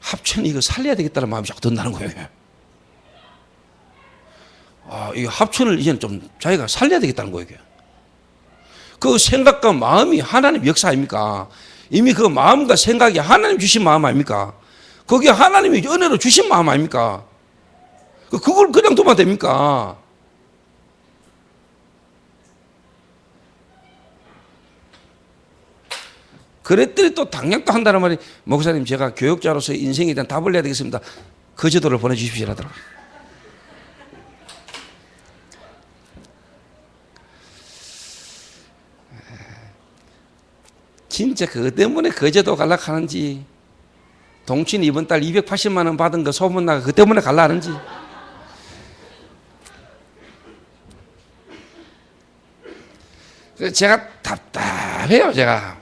합천 이거 살려야 되겠다는 마음이 자꾸 든다는 거예요. 아, 이 합천을 이제는 좀 자기가 살려야 되겠다는 거예요. 그 생각과 마음이 하나님 역사 아닙니까? 이미 그 마음과 생각이 하나님 주신 마음 아닙니까? 그게 하나님이 은혜로 주신 마음 아닙니까? 그걸 그냥 두면 됩니까? 그랬더니 또 당략도 한다는 말이 목사님 제가 교육자로서 인생에 대한 답을 내야 되겠습니다. 거제도를 보내주십시오 하더라고요. 진짜 그것 때문에 거제도 갈라 하는지 동친 이번 달 280만 원 받은 거 소문나가 그것 때문에 갈라 하는지 제가 답답해요. 제가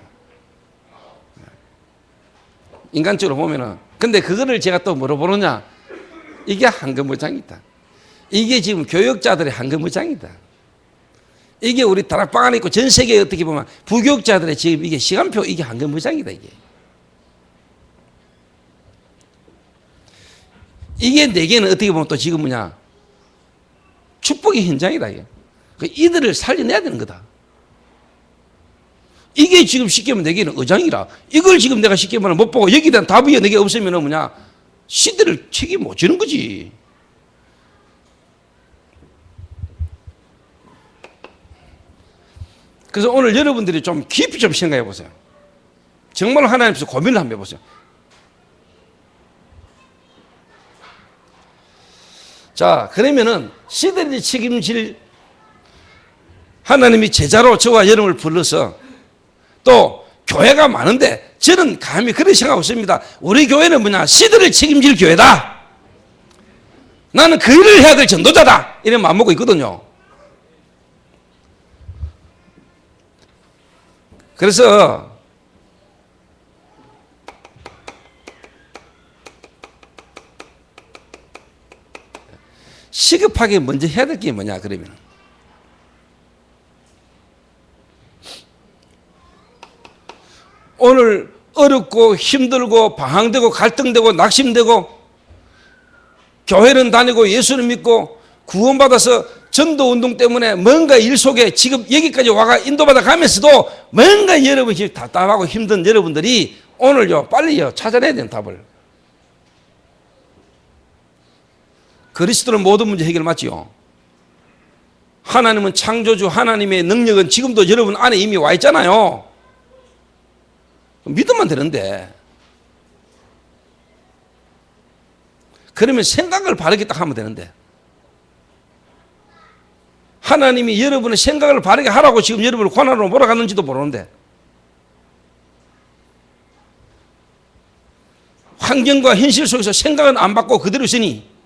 인간적으로 보면은 근데 그거를 제가 또 뭐로 보느냐 이게 한금무장이다. 이게 지금 교육자들의 한금무장이다. 이게 우리 다락방 안에 있고 전 세계에 어떻게 보면 부교육자들의 지금 이게 시간표 이게 한금무장이다. 이게 내게는 어떻게 보면 또 지금 뭐냐 축복의 현장이다. 이게. 이들을 살려내야 되는 거다. 이게 지금 쉽게 말하면 내게는 의장이라 이걸 지금 내가 쉽게 말하면 못 보고 여기에 대한 답이 내게 없으면 뭐냐 시대를 책임 못 지는 거지. 그래서 오늘 여러분들이 좀 깊이 좀 생각해 보세요. 정말 하나님 앞에서 고민을 한번 해보세요. 자, 그러면은 시대를 책임질 하나님이 제자로 저와 여러분을 불러서 또 교회가 많은데 저는 감히 그런 생각 없습니다. 우리 교회는 뭐냐 시대를 책임질 교회다. 나는 그 일을 해야 될 전도자다. 이런 마음 먹고 있거든요. 그래서 시급하게 먼저 해야 될 게 뭐냐 그러면 오늘 어렵고 힘들고 방황되고 갈등되고 낙심되고 교회는 다니고 예수는 믿고 구원받아서 전도운동 때문에 뭔가 일 속에 지금 여기까지 와가 인도받아 가면서도 뭔가 여러분이 답답하고 힘든 여러분들이 오늘요 빨리요 찾아내야 되는 답을. 그리스도는 모든 문제 해결 맞지요. 하나님은 창조주, 하나님의 능력은 지금도 여러분 안에 이미 와 있잖아요. 믿으면 되는데 그러면 생각을 바르게 딱 하면 되는데 하나님이 여러분의 생각을 바르게 하라고 지금 여러분을 고난으로 몰아갔는지도 모르는데 환경과 현실 속에서 생각은 안 바꾸고 그대로 있으니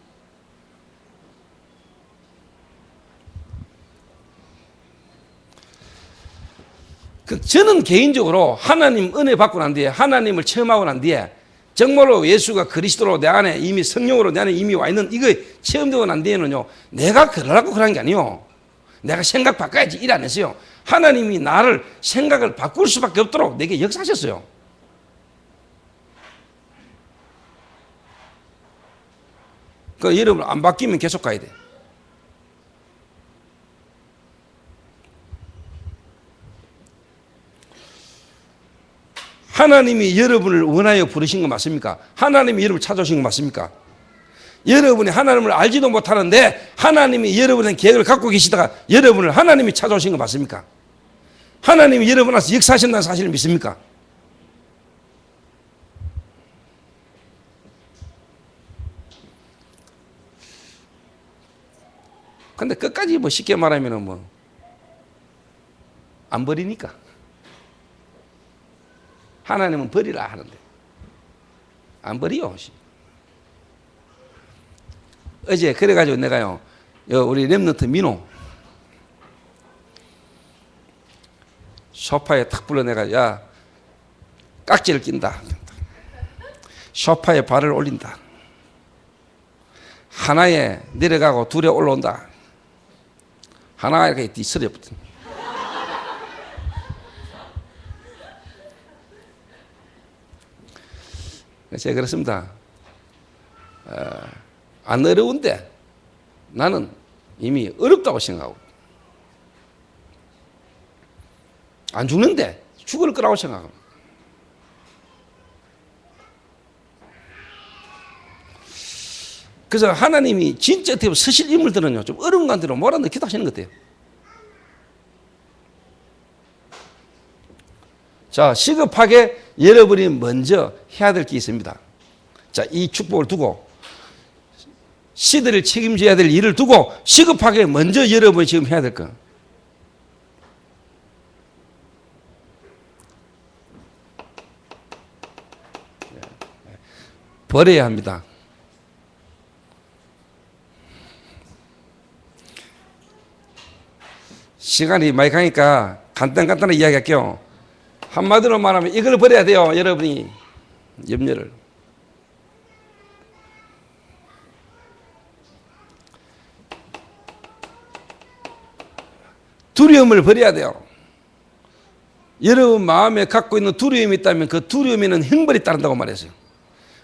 저는 개인적으로 하나님 은혜 받고 난 뒤에 하나님을 체험하고 난 뒤에 정말로 예수가 그리스도로 내 안에 이미 성령으로 내 안에 이미 와 있는 이거 체험되고 난 뒤에는요 내가 그러라고 그런 게 아니에요. 내가 생각 바꿔야지 일 안 했어요. 하나님이 나를 생각을 바꿀 수밖에 없도록 내게 역사하셨어요. 그 여러분 안 바뀌면 계속 가야 돼. 하나님이 여러분을 원하여 부르신 거 맞습니까? 하나님이 여러분을 찾아오신 거 맞습니까? 여러분이 하나님을 알지도 못하는데 하나님이 여러분의 계획을 갖고 계시다가 여러분을 하나님이 찾아오신 거 맞습니까? 하나님이 여러분한테 역사하신다는 사실을 믿습니까? 근데 끝까지 뭐 쉽게 말하면 뭐 안 버리니까. 하나님은 버리라 하는데 안 버리요. 어제 그래가지고 내가요 우리 렘넌트 민호 소파에 탁 불러내가지고 야 깍지를 낀다. 소파에 발을 올린다. 하나에 내려가고 둘에 올라온다. 하나가 이렇게 뒤서려 붙은. 제가 그렇습니다. 안 어려운데 나는 이미 어렵다고 생각하고 안 죽는데 죽을 거라고 생각합니다. 그래서 하나님이 진짜 어떻게 보면 서실 인물들은요 좀 어려운 관대로 몰아넣기도 하시는 것 같아요. 자, 시급하게 여러분이 먼저 해야 될 게 있습니다. 자, 이 축복을 두고 시대를 책임져야 될 일을 두고 시급하게 먼저 여러분이 지금 해야 될 거. 버려야 합니다. 시간이 많이 가니까 간단하게 이야기할게요. 한마디로 말하면 이걸 버려야 돼요. 여러분이 염려를. 두려움을 버려야 돼요. 여러분 마음에 갖고 있는 두려움이 있다면 그 두려움에는 형벌이 따른다고 말했어요.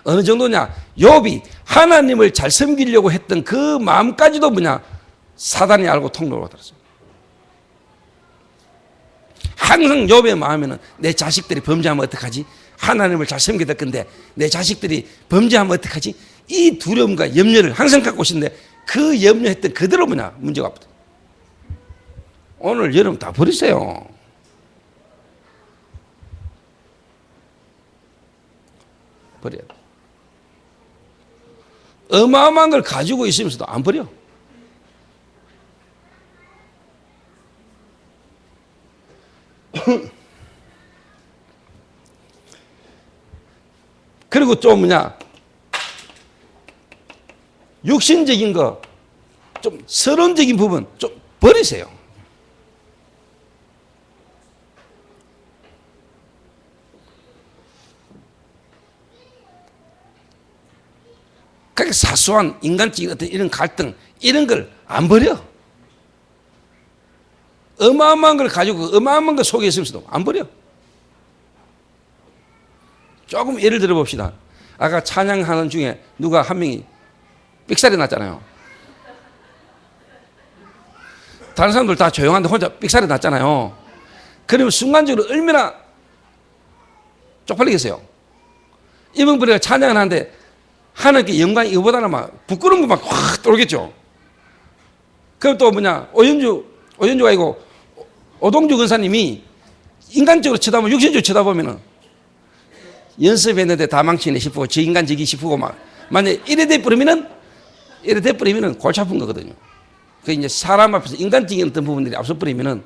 어느 정도냐? 욥이 하나님을 잘 섬기려고 했던 그 마음까지도 뭐냐? 사단이 알고 통로로 들었어요. 항상 욥의 마음에는 내 자식들이 범죄하면 어떡하지? 하나님을 잘 섬겨야 될 건데 내 자식들이 범죄하면 어떡하지? 이 두려움과 염려를 항상 갖고 있는데 그 염려했던 그대로 뭐냐? 문제가 없다. 오늘 여러분 다 버리세요. 버려야 돼. 어마어마한 걸 가지고 있으면서도 안 버려. 그리고 좀 뭐냐 육신적인 거 좀 서론적인 부분 좀 버리세요. 그렇게 사소한 인간적인 어떤 이런 갈등 이런 걸 안 버려. 어마어마한 걸 가지고 어마어마한 걸 속에 있으면서도 안 버려. 조금 예를 들어 봅시다. 아까 찬양하는 중에 누가 한 명이 삑살이 났잖아요. 다른 사람들 다 조용한데 혼자 삑살이 났잖아요. 그러면 순간적으로 얼마나 쪽팔리겠어요. 이분들이 찬양을 하는데 하나님께 영광이 이거보다는 막 부끄러운 거 막 확 돌겠죠. 그럼 또 뭐냐, 오연주가 아니고 오동주 권사님이 인간적으로 쳐다보면, 육신적으로 쳐다보면은 연습했는데 다 망치네 싶고, 저 인간 저기 싶고, 막 만약에 이래 돼버리면은 골치 아픈 거거든요. 그 이제 사람 앞에서 인간적인 어떤 부분들이 앞서버리면은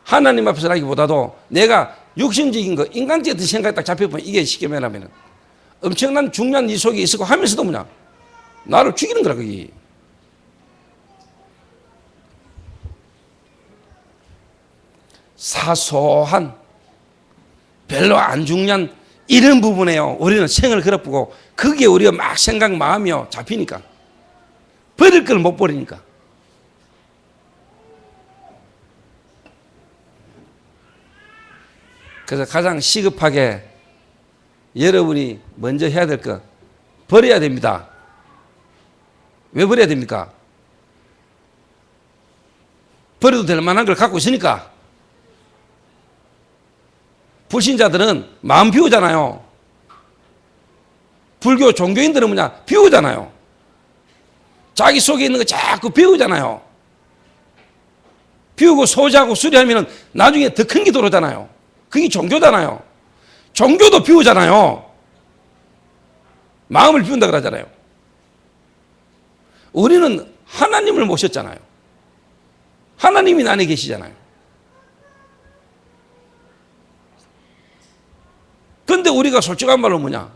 하나님 앞에서라기보다도 내가 육신적인 거, 인간적인 어떤 생각이 딱 잡혀보면 이게 쉽게 말하면은 엄청난 중요한 이 속에 있었고 하면서도 뭐냐, 나를 죽이는 거라, 그게. 사소한 별로 안 중요한 이런 부분에요 우리는 생을 걸어보고 그게 우리가 막 생각 마음이요 잡히니까 버릴 걸 못 버리니까. 그래서 가장 시급하게 여러분이 먼저 해야 될 거 버려야 됩니다. 왜 버려야 됩니까? 버려도 될 만한 걸 갖고 있으니까. 불신자들은 마음 비우잖아요. 불교 종교인들은 뭐냐, 비우잖아요. 자기 속에 있는 거 자꾸 비우잖아요. 비우고 소지하고 수리하면 나중에 더 큰 게 들어오잖아요. 그게 종교잖아요. 종교도 비우잖아요. 마음을 비운다 그러잖아요. 우리는 하나님을 모셨잖아요. 하나님이 나 안에 계시잖아요. 근데 우리가 솔직한 말로 뭐냐?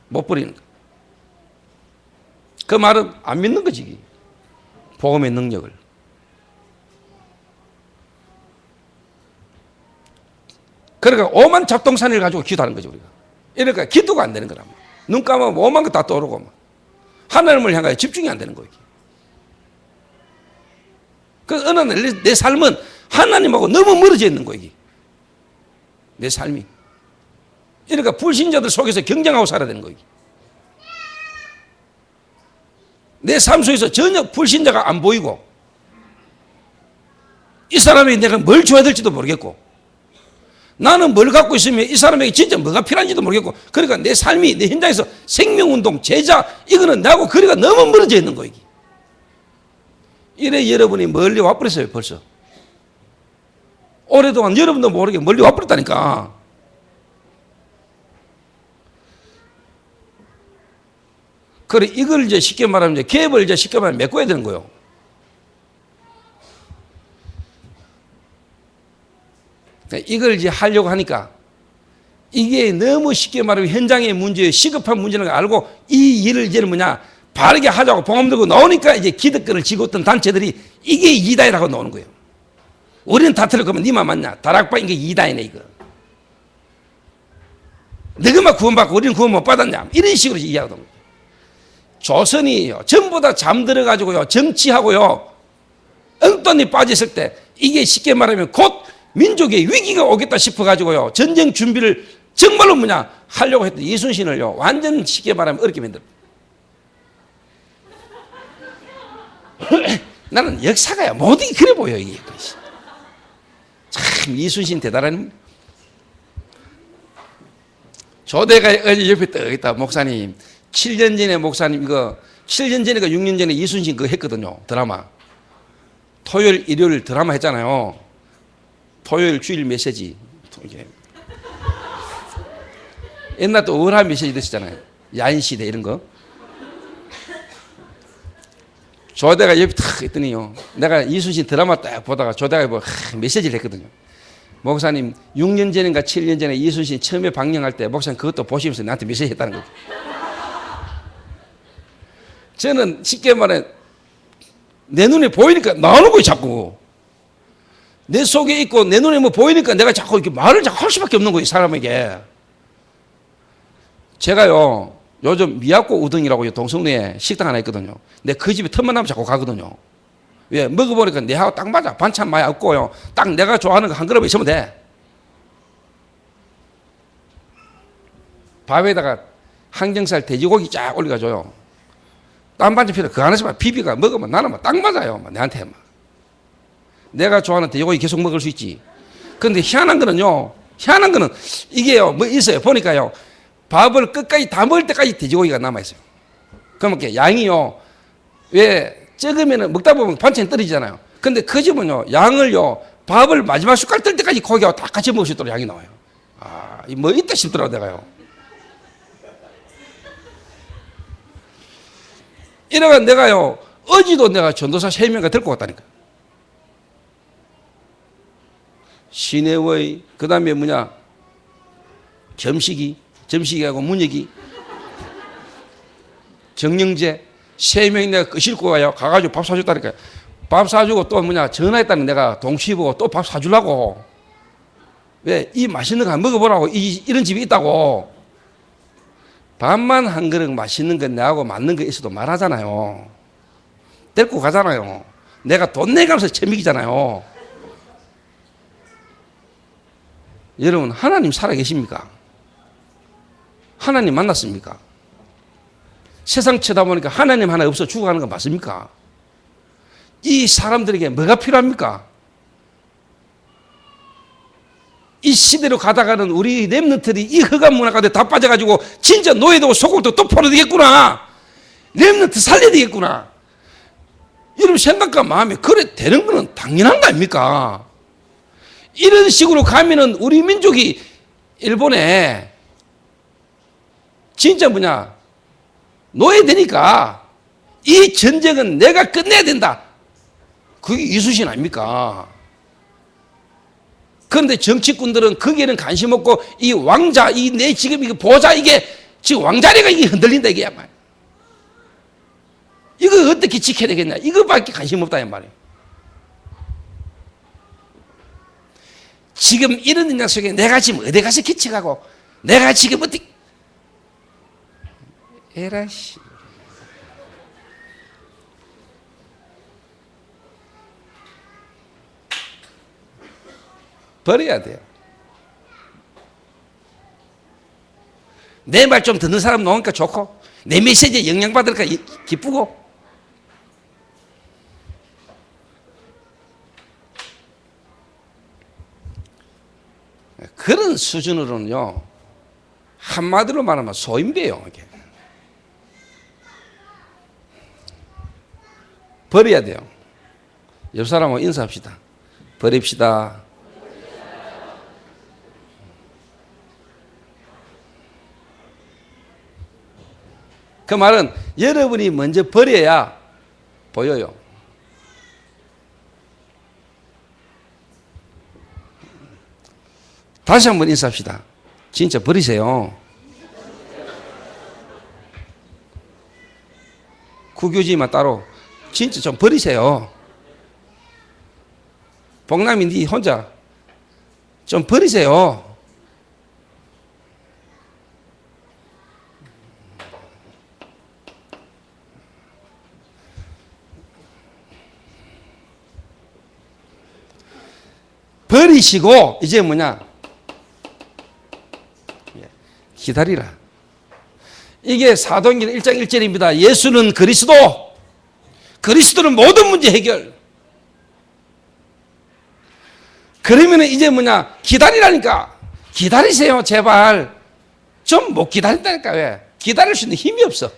못 버리는 거. 그 말은 안 믿는 거지. 복음의 능력을. 그러니까 오만 잡동사니를 가지고 기도하는 거죠, 우리가. 이러니까 기도가 안 되는 거란 말이야. 눈 감으면 오만 거 다 떠오르고 막. 하나님을 향하여 집중이 안 되는 거예요. 그래서 어느 날 내 삶은 하나님하고 너무 멀어져 있는 거예요. 내 삶이. 그러니까 불신자들 속에서 경쟁하고 살아야 되는 거예요. 내 삶 속에서 전혀 불신자가 안 보이고 이 사람에게 내가 뭘 줘야 될지도 모르겠고 나는 뭘 갖고 있으면 이 사람에게 진짜 뭐가 필요한지도 모르겠고 그러니까 내 삶이 내 현장에서 생명운동, 제자 이거는 나하고 거리가 너무 멀어져 있는 거예요. 이래 여러분이 멀리 와버렸어요 벌써. 오랫동안 여러분도 모르게 멀리 와버렸다니까. 그래, 이걸 이제 쉽게 말하면, 이제 개업을 이제 쉽게 말하면 메꿔야 되는 거예요. 이걸 이제 하려고 하니까, 이게 너무 쉽게 말하면 현장의 문제, 시급한 문제를 알고, 이 일을 이제는 뭐냐, 바르게 하자고 봉합 들고 나오니까 이제 기득권을 쥐고 있던 단체들이 이게 이다이라고 나오는 거예요. 우리는 다 틀릴 거면 니만 맞냐? 다락방인 게 이다이네, 이거. 너희만 구원받고 우리는 구원 못 받았냐? 이런 식으로 이야기하거든요. 조선이 전부 다 잠들어가지고요, 정치하고요, 엉뚱이 빠졌을 때, 이게 쉽게 말하면 곧 민족의 위기가 오겠다 싶어가지고요, 전쟁 준비를 정말로 뭐냐, 하려고 했던 이순신을요, 완전 쉽게 말하면 어렵게 만들어. 나는 역사가요, 모든 게 그래 보여, 이게. 참, 이순신 대단한. 조대가 어제 옆에 떠 있다, 목사님. 7년 전에 목사님 이거 7년 전에 6년 전에 이순신 그거 했거든요. 드라마. 토요일 일요일 드라마 했잖아요. 토요일 주일 메시지. 옛날 또 월화 메시지 됐었잖아요. 야인시대 이런 거. 조대가 옆에 탁 있더니요. 내가 이순신 드라마 딱 보다가 조대가 뭐 메시지를 했거든요. 목사님 6년 전인가 7년 전에 이순신 처음에 방영할 때 목사님 그것도 보시면서 나한테 메시지 했다는 거죠. 저는 쉽게 말해 내 눈에 보이니까 나오는 거예요 자꾸. 내 속에 있고 내 눈에 뭐 보이니까 내가 자꾸 이렇게 말을 자꾸 할 수밖에 없는 거예요 사람에게. 제가요 요즘 미약고 우동이라고 동성로에 식당 하나 있거든요. 근데 그 집에 틈만 나면 자꾸 가거든요. 왜? 먹어보니까 내하고 딱 맞아. 반찬 많이 없고요. 딱 내가 좋아하는 거 한 그릇 있으면 돼. 밥에다가 항정살 돼지고기 쫙 올려줘요. 딴 반찬 필요 그 안에서만 비비가 먹으면 나는 딱 맞아요. 내한테. 내가 좋아하는 돼지고기 계속 먹을 수 있지. 그런데 희한한 거는요. 희한한 거는 이게요. 뭐 있어요. 보니까요. 밥을 끝까지 다 먹을 때까지 돼지고기가 남아있어요. 그러면 양이요. 왜 적으면 먹다 보면 반찬이 떨어지잖아요. 근데 그 집은요. 양을요. 밥을 마지막 숟갈 뜰 때까지 고기하고 다 같이 먹을 수 있도록 양이 나와요. 아, 뭐 있다 싶더라고 내가요. 이래가 내가요. 어제도 내가 전도사 3명가 데리고 갔다니까. 시내의 그 다음에 점식이하고 문혁이 정영재 3명이 내가 끄실고 가가지고 밥 사줬다니까요. 밥 사주고 또 전화했다는 내가 동시 보고 또 밥 사주려고. 왜? 이 맛있는 거 한번 먹어보라고. 이런 집이 있다고. 밥만 한 그릇 맛있는 거 내하고 맞는 거 있어도 말하잖아요. 데리고 가잖아요. 내가 돈 내가면서 처먹이잖아요. 여러분, 하나님 살아계십니까? 하나님 만났습니까? 세상 쳐다보니까 하나님 하나 없어 죽어가는 거 맞습니까? 이 사람들에게 뭐가 필요합니까? 이 시대로 가다가는 우리 렘넌트들이 이 흑암 문화 가운데 다 빠져가지고 진짜 노예도 속을도 또 풀어야 되겠구나. 렘넌트 살려야 되겠구나. 여러분 생각과 마음이 그래 되는 거는 당연한 거 아닙니까? 이런 식으로 가면은 우리 민족이 일본에 진짜 노예되니까 이 전쟁은 내가 끝내야 된다. 그게 이수신 아닙니까? 그런데 정치꾼들은 거기에는 관심 없고 이 왕자, 내 지금 이거 보자 이게 지금 왕자리가 이게 흔들린다 이게 말이야. 이거 어떻게 지켜야 되겠냐? 이거밖에 관심 없다 이 말이에요. 지금 이런 인양 속에 내가 지금 어디 가서 기쳐가고 내가 지금 어떻게 에라씨. 버려야 돼요. 내 말 좀 듣는 사람 나오니까 좋고 내 메시지에 영향받으니까 기쁘고 그런 수준으로는요 한마디로 말하면 소인배요. 이게. 버려야 돼요. 옆 사람하고 인사합시다. 버립시다. 그 말은 여러분이 먼저 버려야 보여요. 다시 한번 인사합시다. 진짜 버리세요. 구교지만 따로 진짜 좀 버리세요. 복남이 니 혼자 좀 버리세요. 버리시고 이제 기다리라. 이게 사도행전 1장 1절입니다. 예수는 그리스도. 그리스도는 모든 문제 해결. 그러면 이제 기다리라니까. 기다리세요 제발. 좀 못 기다린다니까. 왜? 기다릴 수 있는 힘이 없어.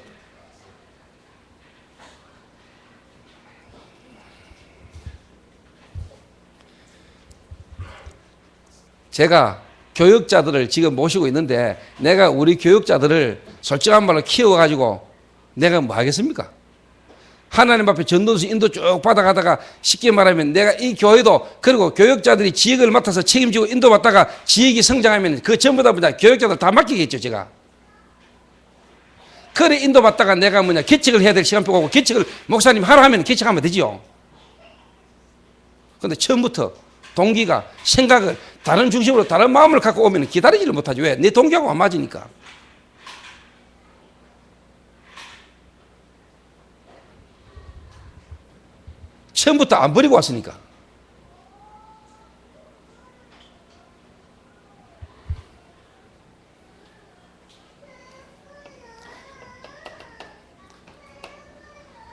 제가 교육자들을 지금 모시고 있는데 내가 우리 교육자들을 솔직한 말로 키워가지고 내가 뭐 하겠습니까? 하나님 앞에 전도서 인도 쭉 받아가다가 쉽게 말하면 내가 이 교회도 그리고 교육자들이 지역을 맡아서 책임지고 인도받다가 지역이 성장하면 그 전부 다 교육자들 다 맡기겠죠 제가. 그래 인도받다가 내가 개척을 해야 될 시간표가 오고 개척을 목사님 하라 하면 개척하면 되지요. 그런데 처음부터 동기가 생각을 다른 중심으로 다른 마음을 갖고 오면 기다리지를 못하지. 왜? 내 동기하고 안 맞으니까. 처음부터 안 버리고 왔으니까.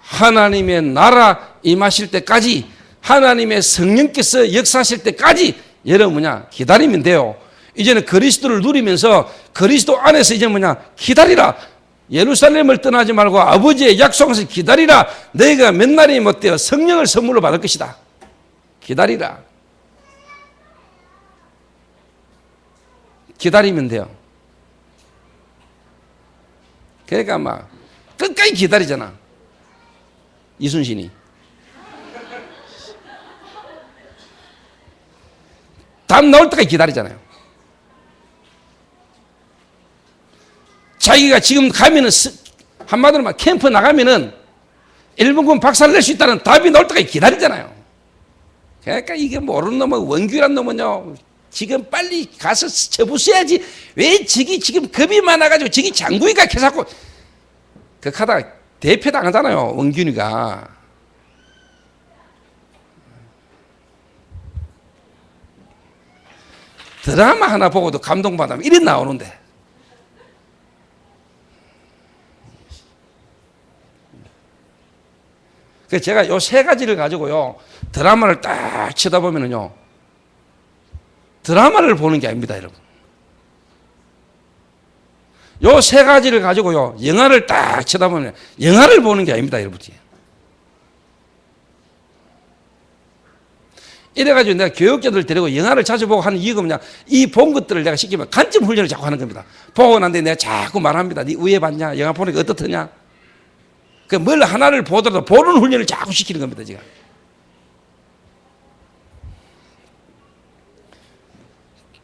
하나님의 나라 임하실 때까지, 하나님의 성령께서 역사하실 때까지 여러분 뭐냐? 기다리면 돼요. 이제는 그리스도를 누리면서 그리스도 안에서 이제 뭐냐? 기다리라. 예루살렘을 떠나지 말고 아버지의 약속을 기다리라. 너희가 몇 날이 못되어 성령을 선물로 받을 것이다. 기다리라. 기다리면 돼요. 그러니까 막 끝까지 기다리잖아, 이순신이. 답 나올 때까지 기다리잖아요. 자기가 지금 가면은, 한마디로 막 캠프 나가면은 일본군 박살 낼 수 있다는 답이 나올 때까지 기다리잖아요. 그러니까 이게 모르는 놈은, 원규란 놈은요, 지금 빨리 가서 처부수해야지. 왜 저기 지금 겁이 많아가지고 저기 장구이가 계속 그 하다가 대패 당하잖아요, 원균이가. 드라마 하나 보고도 감동받으면 이래 나오는데. 그래서 제가 요 세 가지를 가지고요, 드라마를 딱 쳐다보면은요, 드라마를 보는 게 아닙니다, 여러분. 요 세 가지를 가지고요, 영화를 딱 쳐다보면 영화를 보는 게 아닙니다, 여러분. 이래가지고 내가 교육자들 데리고 영화를 자주 보고 하는 이유가 뭐냐, 이 본 것들을 내가 시키면 관점 훈련을 자꾸 하는 겁니다. 보고 난데 내가 자꾸 말합니다. 네 우에 봤냐? 영화 보니까 어떻더냐? 그 뭘 하나를 보더라도 보는 훈련을 자꾸 시키는 겁니다, 제가.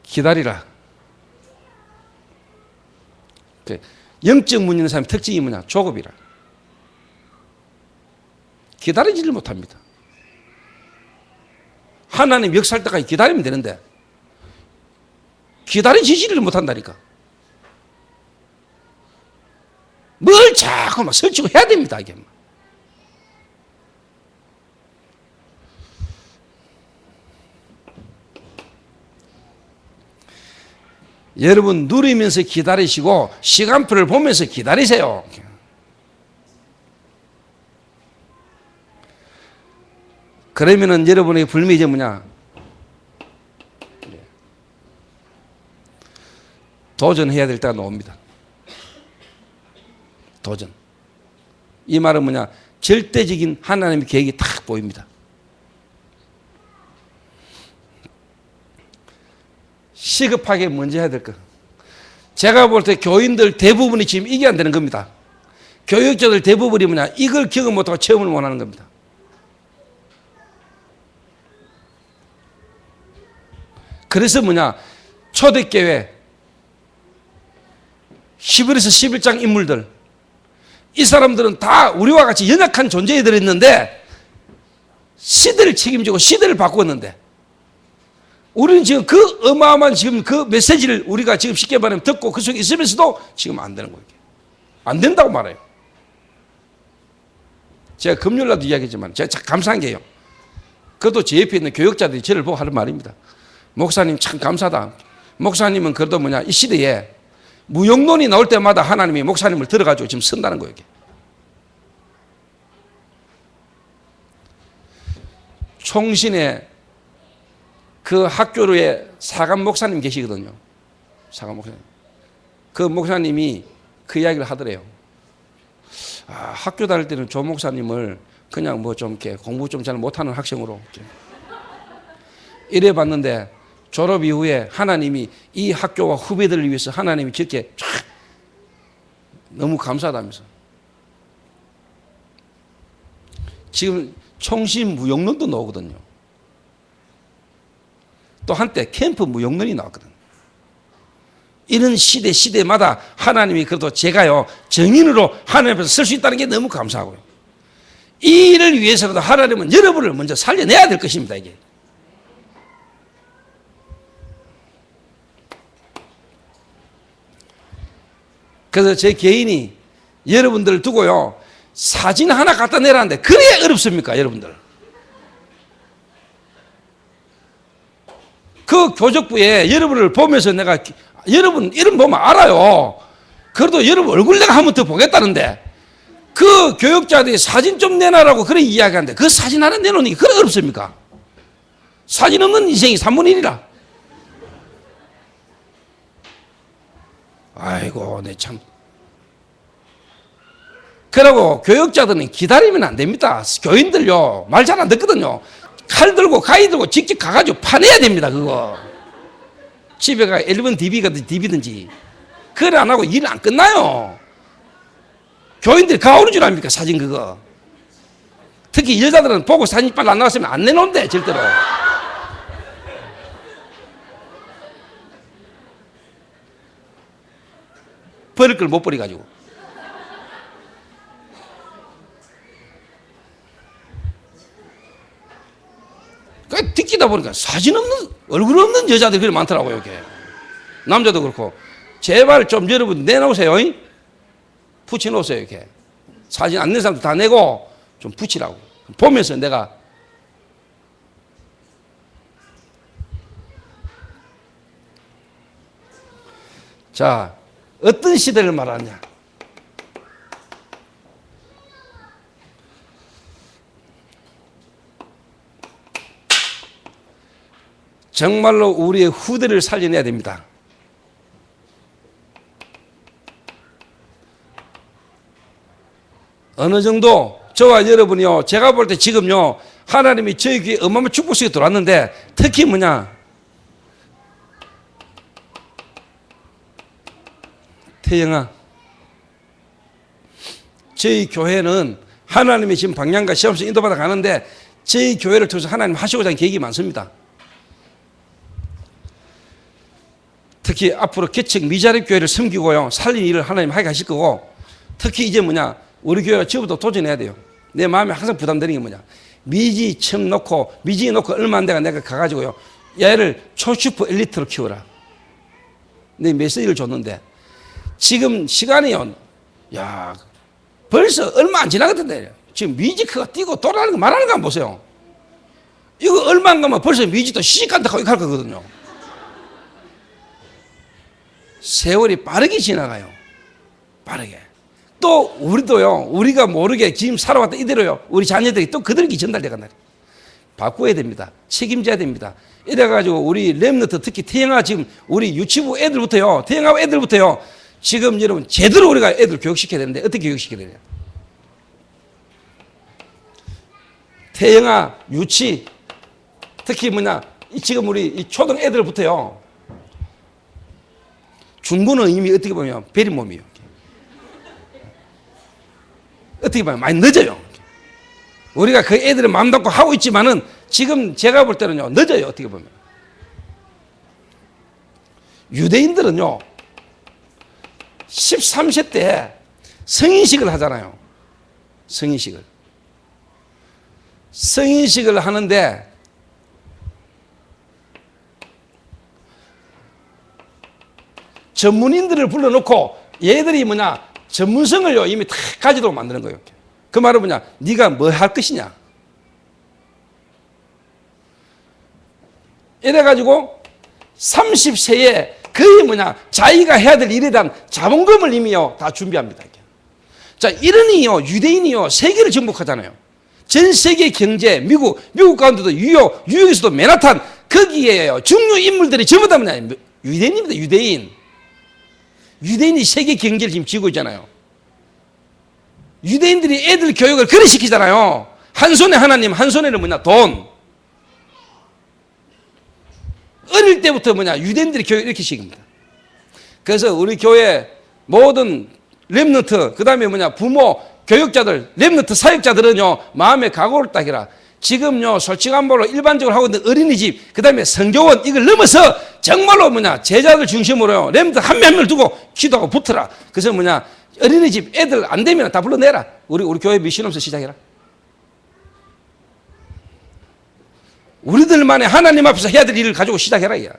기다리라. 영적 문 있는 사람의 특징이 뭐냐? 조급이라. 기다리지를 못합니다. 하나님 역사할 때까지 기다리면 되는데 기다리지지를 못한다니까. 뭘 자꾸 막 설치고 해야 됩니다, 이게. 여러분 누리면서 기다리시고 시간표를 보면서 기다리세요. 그러면은 여러분의 불미 이제 뭐냐? 도전해야 될 때가 나옵니다. 도전. 이 말은 뭐냐? 절대적인 하나님의 계획이 딱 보입니다. 시급하게 먼저 해야 될 것. 제가 볼 때 교인들 대부분이 지금 이게 안 되는 겁니다. 교육자들 대부분이 뭐냐? 이걸 경험 못하고 체험을 못하는 겁니다. 그래서 뭐냐? 초대교회 11에서 11장 인물들, 이 사람들은 다 우리와 같이 연약한 존재들이 있는데 시대를 책임지고 시대를 바꾸었는데, 우리는 지금 그 어마어마한 지금 그 메시지를 우리가 지금 쉽게 말하면 듣고 그 속에 있으면서도 지금 안 되는 거예요. 안 된다고 말해요. 제가 금요일날도 이야기했지만 제가 참 감사한 게요, 그것도 제 옆에 있는 교육자들이 저를 보고 하는 말입니다. 목사님 참 감사하다. 목사님은 그래도 뭐냐, 이 시대에 무용론이 나올 때마다 하나님이 목사님을 들어가지고 지금 쓴다는 거예요. 총신에 그 학교에 사감 목사님 계시거든요. 사감 목사님. 그 목사님이 그 이야기를 하더래요. 아, 학교 다닐 때는 조 목사님을 그냥 뭐 좀 이렇게 공부 좀 잘 못하는 학생으로 이래 봤는데, 졸업 이후에 하나님이 이 학교와 후배들을 위해서 하나님이 저렇게 쫙 너무 감사하다면서. 지금 총신 무용론도 나오거든요. 또 한때 캠프 무용론이 나왔거든요. 이런 시대마다 하나님이 그래도 제가요 정인으로 하나님 앞에서 쓸 수 있다는 게 너무 감사하고요. 이 일을 위해서라도 하나님은 여러분을 먼저 살려내야 될 것입니다, 이게. 그래서 제 개인이 여러분들을 두고요, 사진 하나 갖다 내라는데 그래야 어렵습니까, 여러분들? 그 교적부에 여러분을 보면서 내가 여러분 이름 보면 알아요. 그래도 여러분 얼굴 내가 한 번 더 보겠다는데 그 교육자들이 사진 좀 내놔라고 그런 이야기하는데 그 사진 하나 내놓는 게 그래 어렵습니까? 사진 없는 인생이 3분의 1이라. 아이고, 내 참. 그러고 교육자들은 기다리면 안 됩니다. 교인들요, 말 잘 안 듣거든요. 칼 들고 가위 들고 직접 가가지고 파내야 됩니다, 그거. 집에 가 1번 DB든지. 그래 안 하고 일 안 끝나요. 교인들이 가오는 줄 압니까, 사진 그거. 특히 여자들은 보고 사진 빨리 안 나왔으면 안 내놓는데, 절대로. 버릴 걸 못 버려가지고. 그 듣기다 보니까 사진 없는, 얼굴 없는 여자들이 그렇게 많더라고요, 이렇게. 남자도 그렇고. 제발 좀 여러분 내놓으세요. 붙여놓으세요, 이렇게. 사진 안 낸 사람도 다 내고 좀 붙이라고. 보면서 내가 자, 어떤 시대를 말하냐. 정말로 우리의 후대를 살려내야 됩니다. 어느 정도 저와 여러분이요, 제가 볼 때 지금요, 하나님이 저희 귀에 어마어마한 축복이 들어왔는데 특히 뭐냐, 태영아, 저희 교회는 하나님이 지금 방향과 시험에서 인도받아 가는데 저희 교회를 통해서 하나님 하시고자 하는 계획이 많습니다. 특히 앞으로 개척 미자립 교회를 섬기고요, 살린 일을 하나님 하게 하실 거고, 특히 이제 뭐냐, 우리 교회가 저부터 도전해야 돼요. 내 마음에 항상 부담되는 게 뭐냐, 미지 처음 놓고 미지 놓고 얼마 안 돼가 내가 가가지고요, 얘를 초슈퍼 엘리트로 키워라. 내 메시지를 줬는데 지금 시간이요, 야, 벌써 얼마 안 지나갔던데 지금 뮤지크가 뛰고 돌아가는 거 말하는 거 한번 보세요. 이거 얼마 안 가면 벌써 뮤직도 시집간다고 이렇게 할 거거든요. 세월이 빠르게 지나가요. 빠르게. 또 우리도요, 우리가 모르게 지금 살아왔다 이대로요, 우리 자녀들이 또 그들에게 전달돼 간다. 바꿔야 됩니다. 책임져야 됩니다. 이래가지고 우리 렘너트, 특히 태영아, 지금 우리 유치부 애들부터요, 태영아 애들부터요, 지금 여러분 제대로 우리가 애들 교육시켜야 되는데 어떻게 교육시켜야 되냐. 태영아, 유치, 특히 뭐냐, 지금 우리 이 초등 애들부터요, 중고는 이미 어떻게 보면 베린 몸이에요. 어떻게 보면 많이 늦어요. 우리가 그 애들의 마음 닫고 하고 있지만은 지금 제가 볼 때는요, 늦어요. 어떻게 보면. 유대인들은요, 13세 때 성인식을 하잖아요. 성인식을. 성인식을 하는데 전문인들을 불러놓고 얘들이 뭐냐, 전문성을요 이미 다 가지도록 만드는 거예요. 그 말은 뭐냐, 네가 뭐 할 것이냐. 이래가지고 30세에 거의 뭐냐, 자기가 해야 될 일에 대한 자본금을 이미요 다 준비합니다. 자, 이러니요, 유대인이요 세계를 정복하잖아요. 전 세계 경제, 미국 가운데도 뉴욕에서도 맨하탄, 거기에요 중요 인물들이 전부 다 뭐냐, 유대인입니다. 유대인이 세계 경제를 지금 쥐고 있잖아요. 유대인들이 애들 교육을 그래 시키잖아요. 한 손에 하나님, 한 손에는 뭐냐, 돈. 어릴 때부터 뭐냐, 유대인들이 교육 이렇게 시킵니다. 그래서 우리 교회 모든 렘넌트, 그 다음에 뭐냐, 부모, 교육자들, 렘넌트 사역자들은요, 마음의 각오를 딱 해라. 지금요, 솔직한 말로 일반적으로 하고 있는 어린이집, 그 다음에 성교원, 이걸 넘어서 정말로 뭐냐, 제자들 중심으로요, 렘넌트 한 명을 두고 기도하고 붙어라. 그래서 뭐냐, 어린이집 애들 안 되면 다 불러내라. 우리 교회 미션홈에서 시작해라. 우리들만의 하나님 앞에서 해야 될 일을 가지고 시작해라. 이야.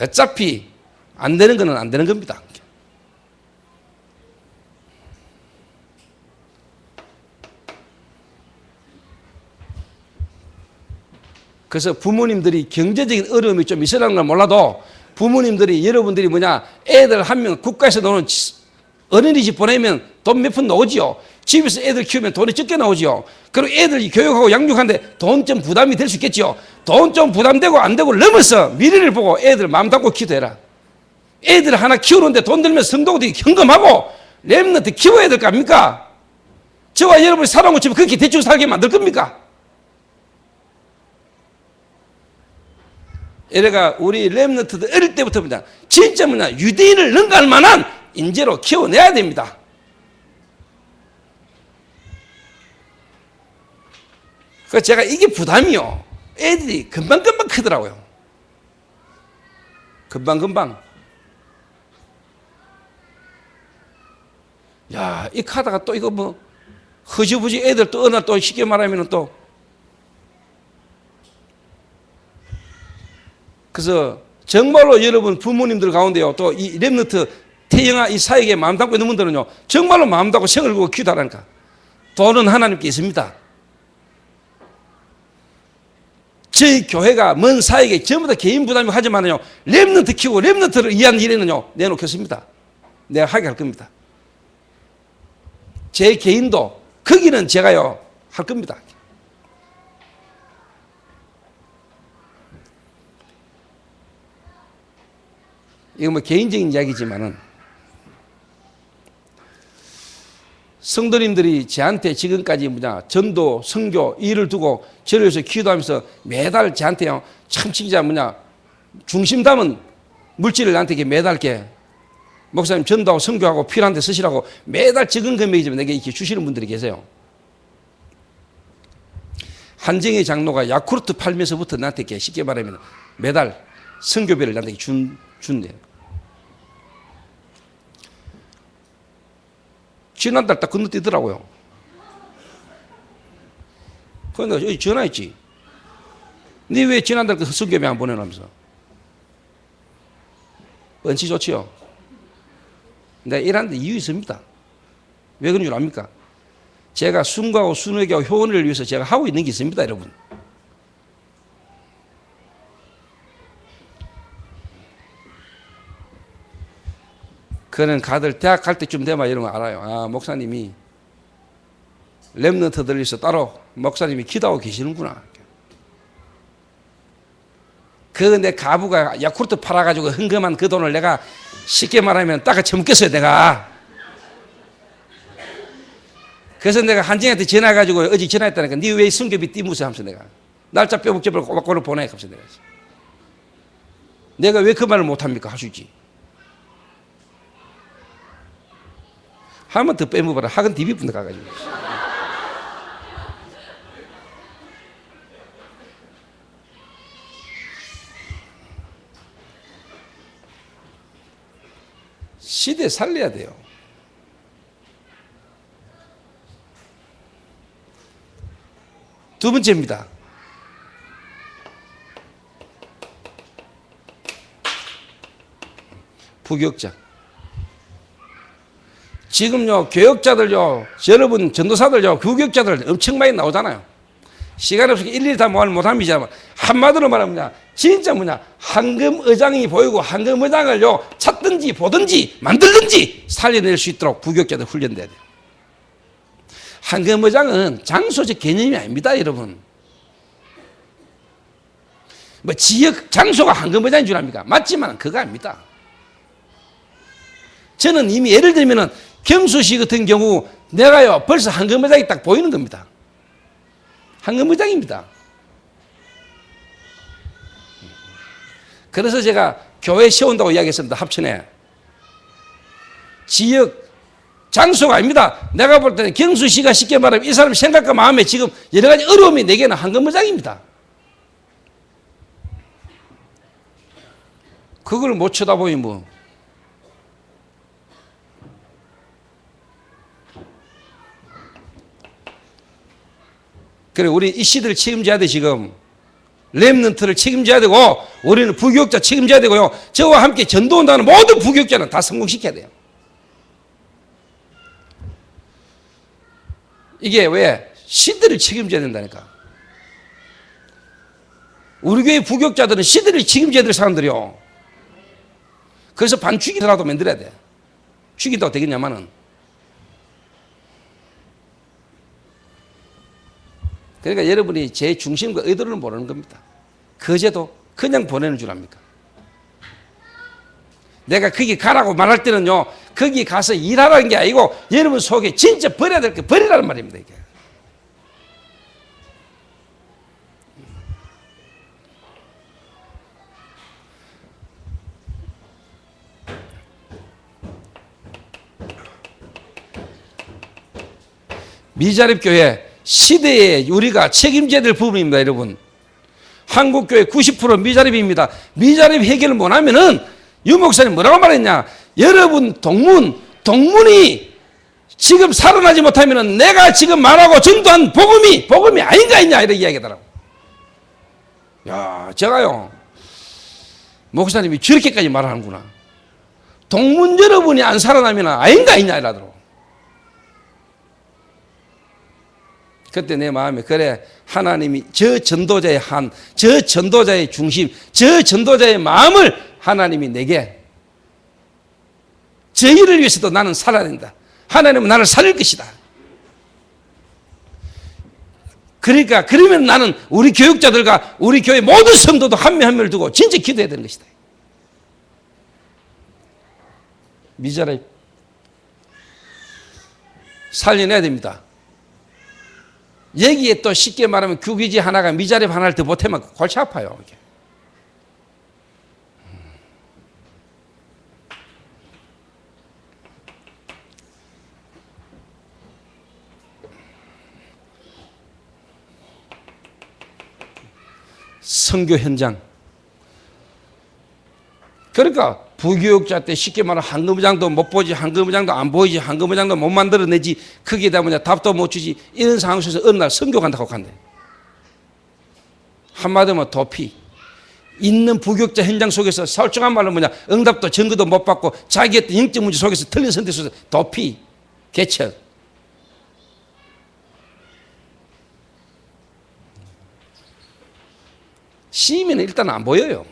어차피 안 되는 거는 안 되는 겁니다. 그래서 부모님들이 경제적인 어려움이 좀 있으라는 걸 몰라도 부모님들이 여러분들이 애들 한 명 국가에서 노는 어린이집 보내면 돈 몇 푼 나오지요. 집에서 애들 키우면 돈이 적게 나오지요. 그리고 애들 교육하고 양육하는데 돈 좀 부담이 될 수 있겠지요. 돈 좀 부담되고 안 되고 넘어서 미래를 보고 애들 마음 닫고 기도해라. 애들 하나 키우는데 돈 들면 성도들이 현금하고 렘넌트 키워야 될 거 아닙니까? 저와 여러분이 살아온 것처럼 그렇게 대충 살게 만들 겁니까? 이래가 우리 렘넌트들 어릴 때부터 진짜 유대인을 능가할 만한 인재로 키워내야 됩니다. 그래서 제가 이게 부담이요. 애들이 금방금방 크더라고요. 금방금방. 야, 이 카드가 또 이거 허지부지 애들 또 어느 날 또 쉽게 말하면 또. 그래서 정말로 여러분 부모님들 가운데요. 또 이 렘넌트 태영아 이 사역에 마음 담고 있는 분들은요. 정말로 마음 담고 생을 걸고 기도하라니까. 돈은 하나님께 있습니다. 저희 교회가 먼 사역에 전부 다 개인 부담이 하지만요. 렘넌트 키우고 렘넌트를 위한 일에는요. 내놓겠습니다. 내가 하게 할 겁니다. 제 개인도 거기는 제가요. 할 겁니다. 이거 개인적인 이야기지만은 성도님들이 저한테 지금까지 전도, 선교 일을 두고 저를 위해서 기도하면서 매달 저한테요 참 진짜 중심 담은 물질을 나한테 이렇게 매달 이렇게 목사님 전도하고 선교하고 필요한 데 쓰시라고 매달 적은 금액이지만 내게 이렇게 주시는 분들이 계세요. 한정희 장로가 야쿠르트 팔면서부터 나한테 이렇게 쉽게 말하면 매달 선교비를 나한테 준대요. 지난달 딱 건너뛰더라고요. 그러니까 여기 전화했지. 니 왜 지난달 그 선교비 안 보내놓으면서? 은치 좋지요. 내가 일하는데 이유 있습니다. 왜 그런 줄 압니까? 제가 순교하고 순회교하고 효원을 위해서 제가 하고 있는 게 있습니다, 여러분. 그는 가들 대학 갈 때쯤 되면 이런 거 알아요. 아, 목사님이 렘넌트들 위해서 따로 목사님이 기도하고 계시는구나. 내 가부가 야쿠르트 팔아가지고 흥금한 그 돈을 내가 쉽게 말하면 딱 처먹겠어요, 내가. 그래서 내가 한정이한테 전화해가지고 어제 전화했다니까 니 왜 성교비 띠무새 하면서 내가 날짜 뼈북집을 꼬박꼬박 보내. 하면서 내가 왜 그 말을 못합니까? 할 수 있지. 하면 더 빼먹어라. 학은 디비분데 가가지고. 시대 살려야 돼요. 두 번째입니다. 부교육자. 지금요, 교역자들요, 여러분 전도사들요, 부교육자들 엄청 많이 나오잖아요. 시간 없으니까 일일이 다 못합니다. 한마디로 말하면 진짜 황금의장이 보이고 황금의장을요, 찾든지 보든지 만들든지 살려낼 수 있도록 부교육자들 훈련돼야 돼요. 황금의장은 장소적 개념이 아닙니다, 여러분. 지역, 장소가 황금의장인 줄 압니까? 맞지만 그거 아닙니다. 저는 이미 예를 들면은 경수시 같은 경우 내가요 벌써 황금의장이 딱 보이는 겁니다. 황금의장입니다. 그래서 제가 교회 세운다고 이야기했습니다. 합천에. 지역 장소가 아닙니다. 내가 볼 때는 경수시가 쉽게 말하면 이 사람 생각과 마음에 지금 여러 가지 어려움이 내게는 황금의장입니다. 그걸 못 쳐다보니 그래, 우리 이 시대를 책임져야 돼, 지금. 렘넌트를 책임져야 되고, 우리는 부교육자 책임져야 되고요. 저와 함께 전도한다는 모든 부교육자는 다 성공시켜야 돼요. 이게 왜? 시대를 책임져야 된다니까. 우리 교회 부교육자들은 시대를 책임져야 될 사람들이요. 그래서 반죽이라도 만들어야 돼. 죽인다고 되겠냐마는. 그러니까 여러분이 제 중심과 의도를 모르는 겁니다. 거제도 그냥 보내는 줄 압니까? 내가 거기 가라고 말할 때는요, 거기 가서 일하라는 게 아니고 여러분 속에 진짜 버려야 될 게 버리라는 말입니다. 이게. 미자립교회 시대에 우리가 책임져야 될 부분입니다. 여러분, 한국교회 90% 미자립입니다. 미자립 해결을 못하면은 유 목사님 뭐라고 말했냐, 여러분 동문이 지금 살아나지 못하면은 내가 지금 말하고 전도한 복음이 아닌가 있냐 이렇게 이야기하더라고. 야, 제가요, 목사님이 저렇게까지 말하는구나. 동문 여러분이 안 살아나면 아닌가 있냐 이러더라고. 그때 내 마음에, 그래, 하나님이 저 전도자의 저 전도자의 중심, 저 전도자의 마음을 하나님이 내게, 저희를 위해서도 나는 살아야 된다. 하나님은 나를 살릴 것이다. 그러니까 그러면 나는 우리 교육자들과 우리 교회 모든 성도도 한 명 한 명을 두고 진짜 기도해야 되는 것이다. 미자립 살려내야 됩니다. 여기에 또 쉽게 말하면 규기지 하나가 미자립 하나를 더 못하면 골치 아파요. 이게. 선교 현장. 그러니까 부교육자 때 쉽게 말하면 한금의장도 못 보지, 한금의장도 안 보이지, 한금의장도 못 만들어내지, 거기에다 뭐냐 답도 못 주지, 이런 상황 속에서 어느 날 선교 간다고 간대. 한마디로 도피. 있는 부교육자 현장 속에서 솔직한 말로 뭐냐, 응답도 증거도 못 받고 자기의 어떤 영적 문제 속에서 틀린 선택 속에서 도피, 개척. 시민은 일단 안 보여요.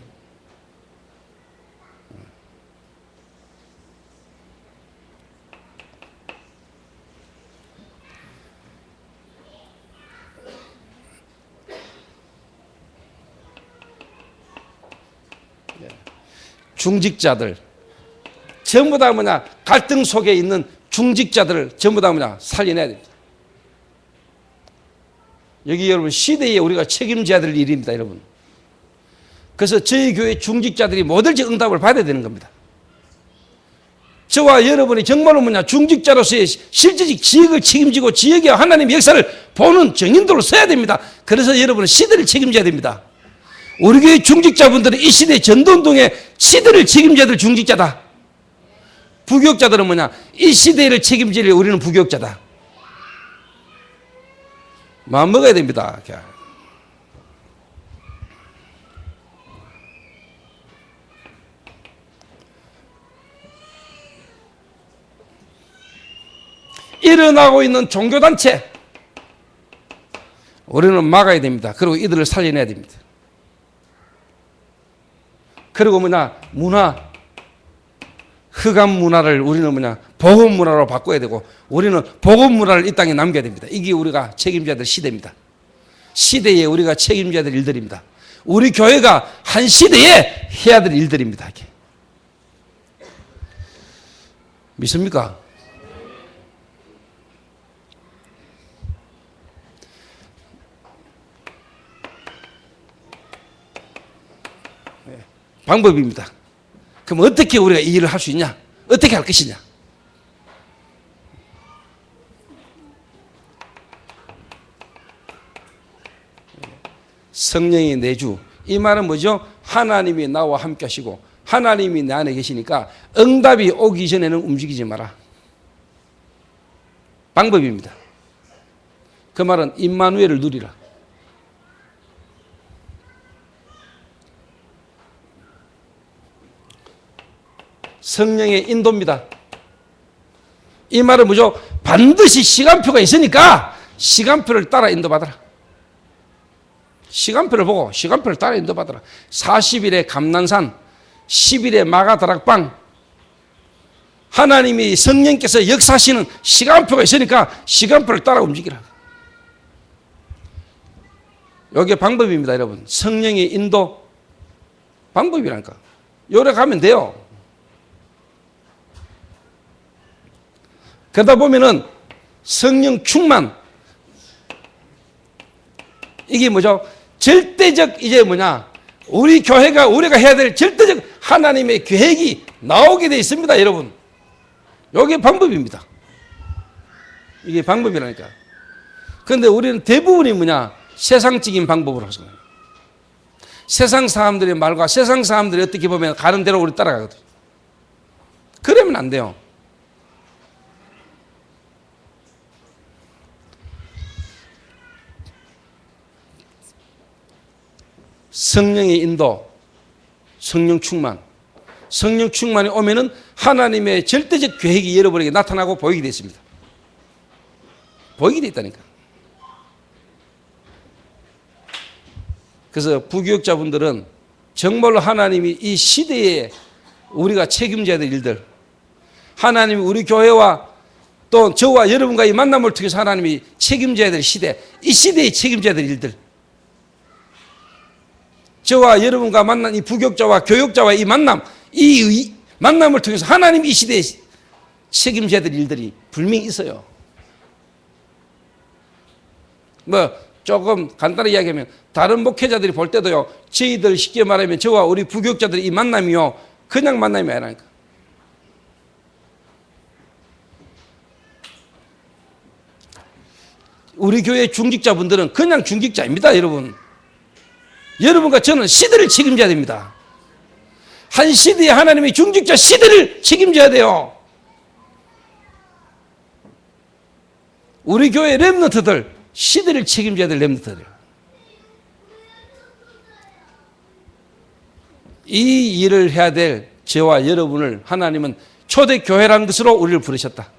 중직자들 전부 다 뭐냐, 갈등 속에 있는 중직자들을 전부 다 뭐냐, 살려내야 됩니다. 여기 여러분 시대에 우리가 책임져야 될 일입니다, 여러분. 그래서 저희 교회 중직자들이 뭐든지 응답을 받아야 되는 겁니다. 저와 여러분이 정말로 뭐냐, 중직자로서의 실질적 지역을 책임지고 지역의 하나님의 역사를 보는 정인도로 서야 됩니다. 그래서 여러분은 시대를 책임져야 됩니다. 우리 교회 중직자분들은 이 시대 전도운동의 시대를 책임져야 될 중직자다. 부교육자들은 뭐냐, 이 시대를 책임질 우리는 부교육자다. 마음 먹어야 됩니다. 일어나고 있는 종교단체 우리는 막아야 됩니다. 그리고 이들을 살려내야 됩니다. 그리고 뭐냐, 흑암 문화를 우리는 뭐냐, 복음 문화로 바꿔야 되고, 우리는 복음 문화를 이 땅에 남겨야 됩니다. 이게 우리가 책임져야 될 시대입니다. 시대에 우리가 책임져야 될 일들입니다. 우리 교회가 한 시대에 해야 될 일들입니다. 이게. 믿습니까? 방법입니다. 그럼 어떻게 우리가 이 일을 할 수 있냐? 어떻게 할 것이냐? 성령의 내주. 이 말은 뭐죠? 하나님이 나와 함께 하시고 하나님이 내 안에 계시니까 응답이 오기 전에는 움직이지 마라. 방법입니다. 그 말은 임마누엘을 누리라. 성령의 인도입니다. 이 말은 뭐죠? 반드시 시간표가 있으니까 시간표를 따라 인도받아라. 시간표를 보고 시간표를 따라 인도받아라. 40일에 감난산, 10일에 마가다락방. 하나님이 성령께서 역사하시는 시간표가 있으니까 시간표를 따라 움직이라. 이게 방법입니다, 여러분. 성령의 인도 방법이라니까. 요래 가면 돼요. 그러다 보면은 성령 충만, 이게 뭐죠? 절대적, 이제 뭐냐, 우리 교회가 우리가 해야 될 절대적 하나님의 계획이 나오게 되어 있습니다, 여러분. 이게 방법입니다. 이게 방법이라니까. 그런데 우리는 대부분이 뭐냐, 세상적인 방법으로 하는 거예요. 세상 사람들의 말과 세상 사람들이 어떻게 보면 가는 대로 우리 따라가거든. 그러면 안 돼요. 성령의 인도, 성령 충만. 성령 충만이 오면은 하나님의 절대적 계획이 여러분에게 나타나고 보이게 됐습니다. 보이게 됐다니까. 그래서 부교육자분들은 정말로 하나님이 이 시대에 우리가 책임져야 될 일들, 하나님이 우리 교회와 또 저와 여러분과의 만남을 통해서 하나님이 책임져야 될 시대, 이 시대에 책임져야 될 일들, 저와 여러분과 만난 이 부교육자와 교육자와 이 만남, 이 만남을 통해서 하나님 이 시대에 책임져야 될 일들이 분명히 있어요. 뭐 조금 간단히 이야기하면 다른 목회자들이 볼 때도요, 저희들 쉽게 말하면 저와 우리 부교육자들의 이 만남이요, 그냥 만남이 아니라니까. 우리 교회 중직자분들은 그냥 중직자입니다, 여러분. 여러분과 저는 시대를 책임져야 됩니다. 한 시대에 하나님의 중직자 시대를 책임져야 돼요. 우리 교회 렘넌트들 시대를 책임져야 될 렘넌트들. 이 일을 해야 될 저와 여러분을 하나님은 초대교회라는 것으로 우리를 부르셨다.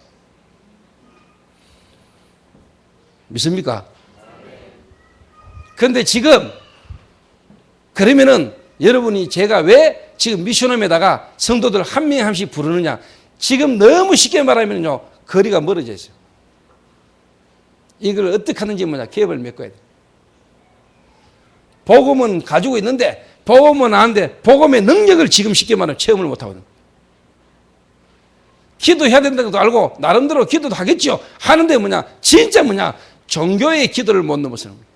믿습니까? 그런데 지금 그러면은 여러분이 제가 왜 지금 미션홈에다가 성도들 한 명 한 명씩 부르느냐, 지금 너무 쉽게 말하면요, 거리가 멀어져 있어요. 이걸 어떻게 하는지 뭐냐, 계획을 메꿔야 돼. 복음은 가지고 있는데 복음은 아는데 복음의 능력을 지금 쉽게 말하면 체험을 못 하거든. 기도해야 된다는 것도 알고 나름대로 기도도 하겠죠. 하는데 뭐냐, 진짜 뭐냐, 종교의 기도를 못 넘어서는 거예요.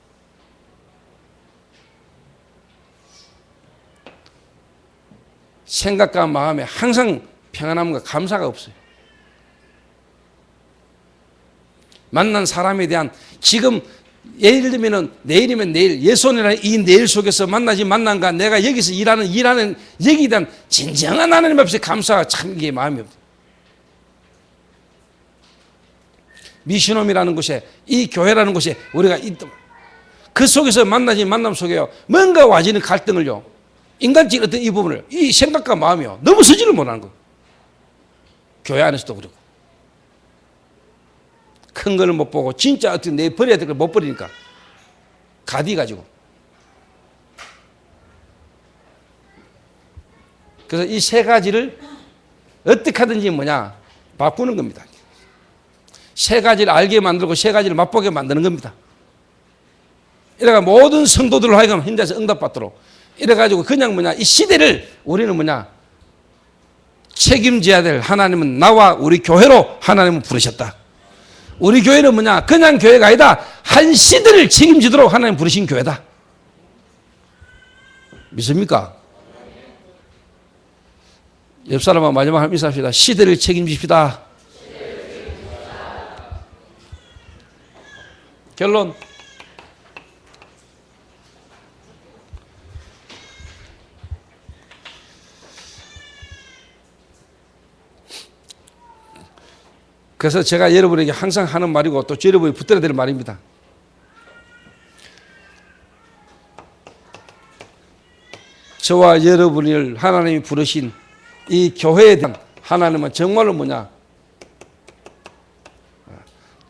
생각과 마음에 항상 평안함과 감사가 없어요. 만난 사람에 대한, 지금 예를 들면 내일이면 내일, 예손이라는 이 내일 속에서 만난가, 내가 여기서 일하는 여기에 대한 진정한 하나님 앞에서 감사가 참 이게 마음이 없어요. 미션홈이라는 곳에, 이 교회라는 곳에 우리가 그 속에서 만남 속에요, 뭔가 와지는 갈등을요, 인간적인 어떤 이 부분을, 이 생각과 마음이요, 너무 서지를 못하는 거예요. 교회 안에서도 그렇고. 큰 거를 못 보고 진짜 어떻게 내 버려야 될 걸 못 버리니까 가디 가지고. 그래서 이 세 가지를 어떻게 하든지 뭐냐, 바꾸는 겁니다. 세 가지를 알게 만들고 세 가지를 맛보게 만드는 겁니다. 이래가 모든 성도들로 하여금 현장에서 응답받도록, 이래가지고 그냥 뭐냐, 이 시대를 우리는 뭐냐, 책임져야 될, 하나님은 나와 우리 교회로 하나님은 부르셨다. 우리 교회는 뭐냐, 그냥 교회가 아니다, 한 시대를 책임지도록 하나님 부르신 교회다. 믿습니까? 옆 사람과 마지막 한 인사합시다. 시대를 책임집시다. 결론. 그래서 제가 여러분에게 항상 하는 말이고 또 여러분이 붙들어야 될 말입니다. 저와 여러분을 하나님이 부르신 이 교회에 대한 하나님은 정말로 뭐냐,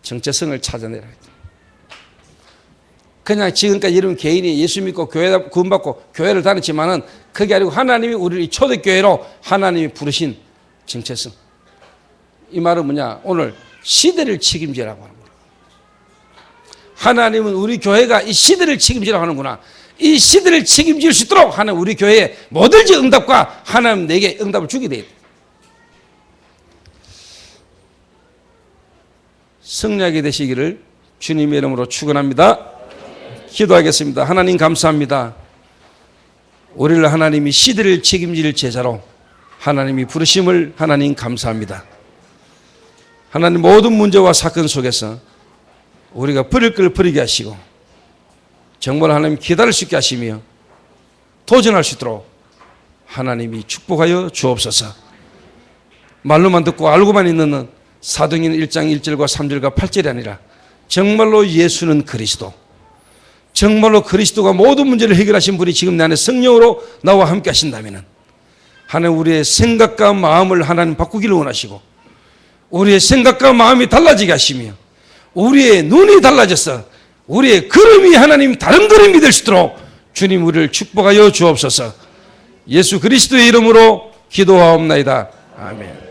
정체성을 찾아내라. 그냥 지금까지 여러분 개인이 예수 믿고 교회 구원받고 교회를 다녔지만은 그게 아니고 하나님이 우리를 초대교회로 하나님이 부르신 정체성. 이 말은 뭐냐? 오늘 시대를 책임지라고 하는 거예요. 하나님은 우리 교회가 이 시대를 책임지라고 하는구나. 이 시대를 책임질 수 있도록 하는 우리 교회에 뭐든지 응답과 하나님 내게 응답을 주게 되겠다. 승리하게 되시기를 주님의 이름으로 축원합니다. 기도하겠습니다. 하나님 감사합니다. 우리를 하나님이 시대를 책임질 제자로 하나님이 부르심을 하나님 감사합니다. 하나님 모든 문제와 사건 속에서 우리가 버릴 걸 버리게 하시고 정말 하나님 기다릴 수 있게 하시며 도전할 수 있도록 하나님이 축복하여 주옵소서. 말로만 듣고 알고만 있는 사도행전 1장 1절과 3절과 8절이 아니라 정말로 예수는 그리스도, 정말로 그리스도가 모든 문제를 해결하신 분이 지금 내 안에 성령으로 나와 함께 하신다면 하나님 우리의 생각과 마음을 하나님 바꾸기를 원하시고 우리의 생각과 마음이 달라지게 하시며 우리의 눈이 달라져서 우리의 걸음이 하나님 다른 걸음이 될 수 있도록 주님 우리를 축복하여 주옵소서. 예수 그리스도의 이름으로 기도하옵나이다. 아멘.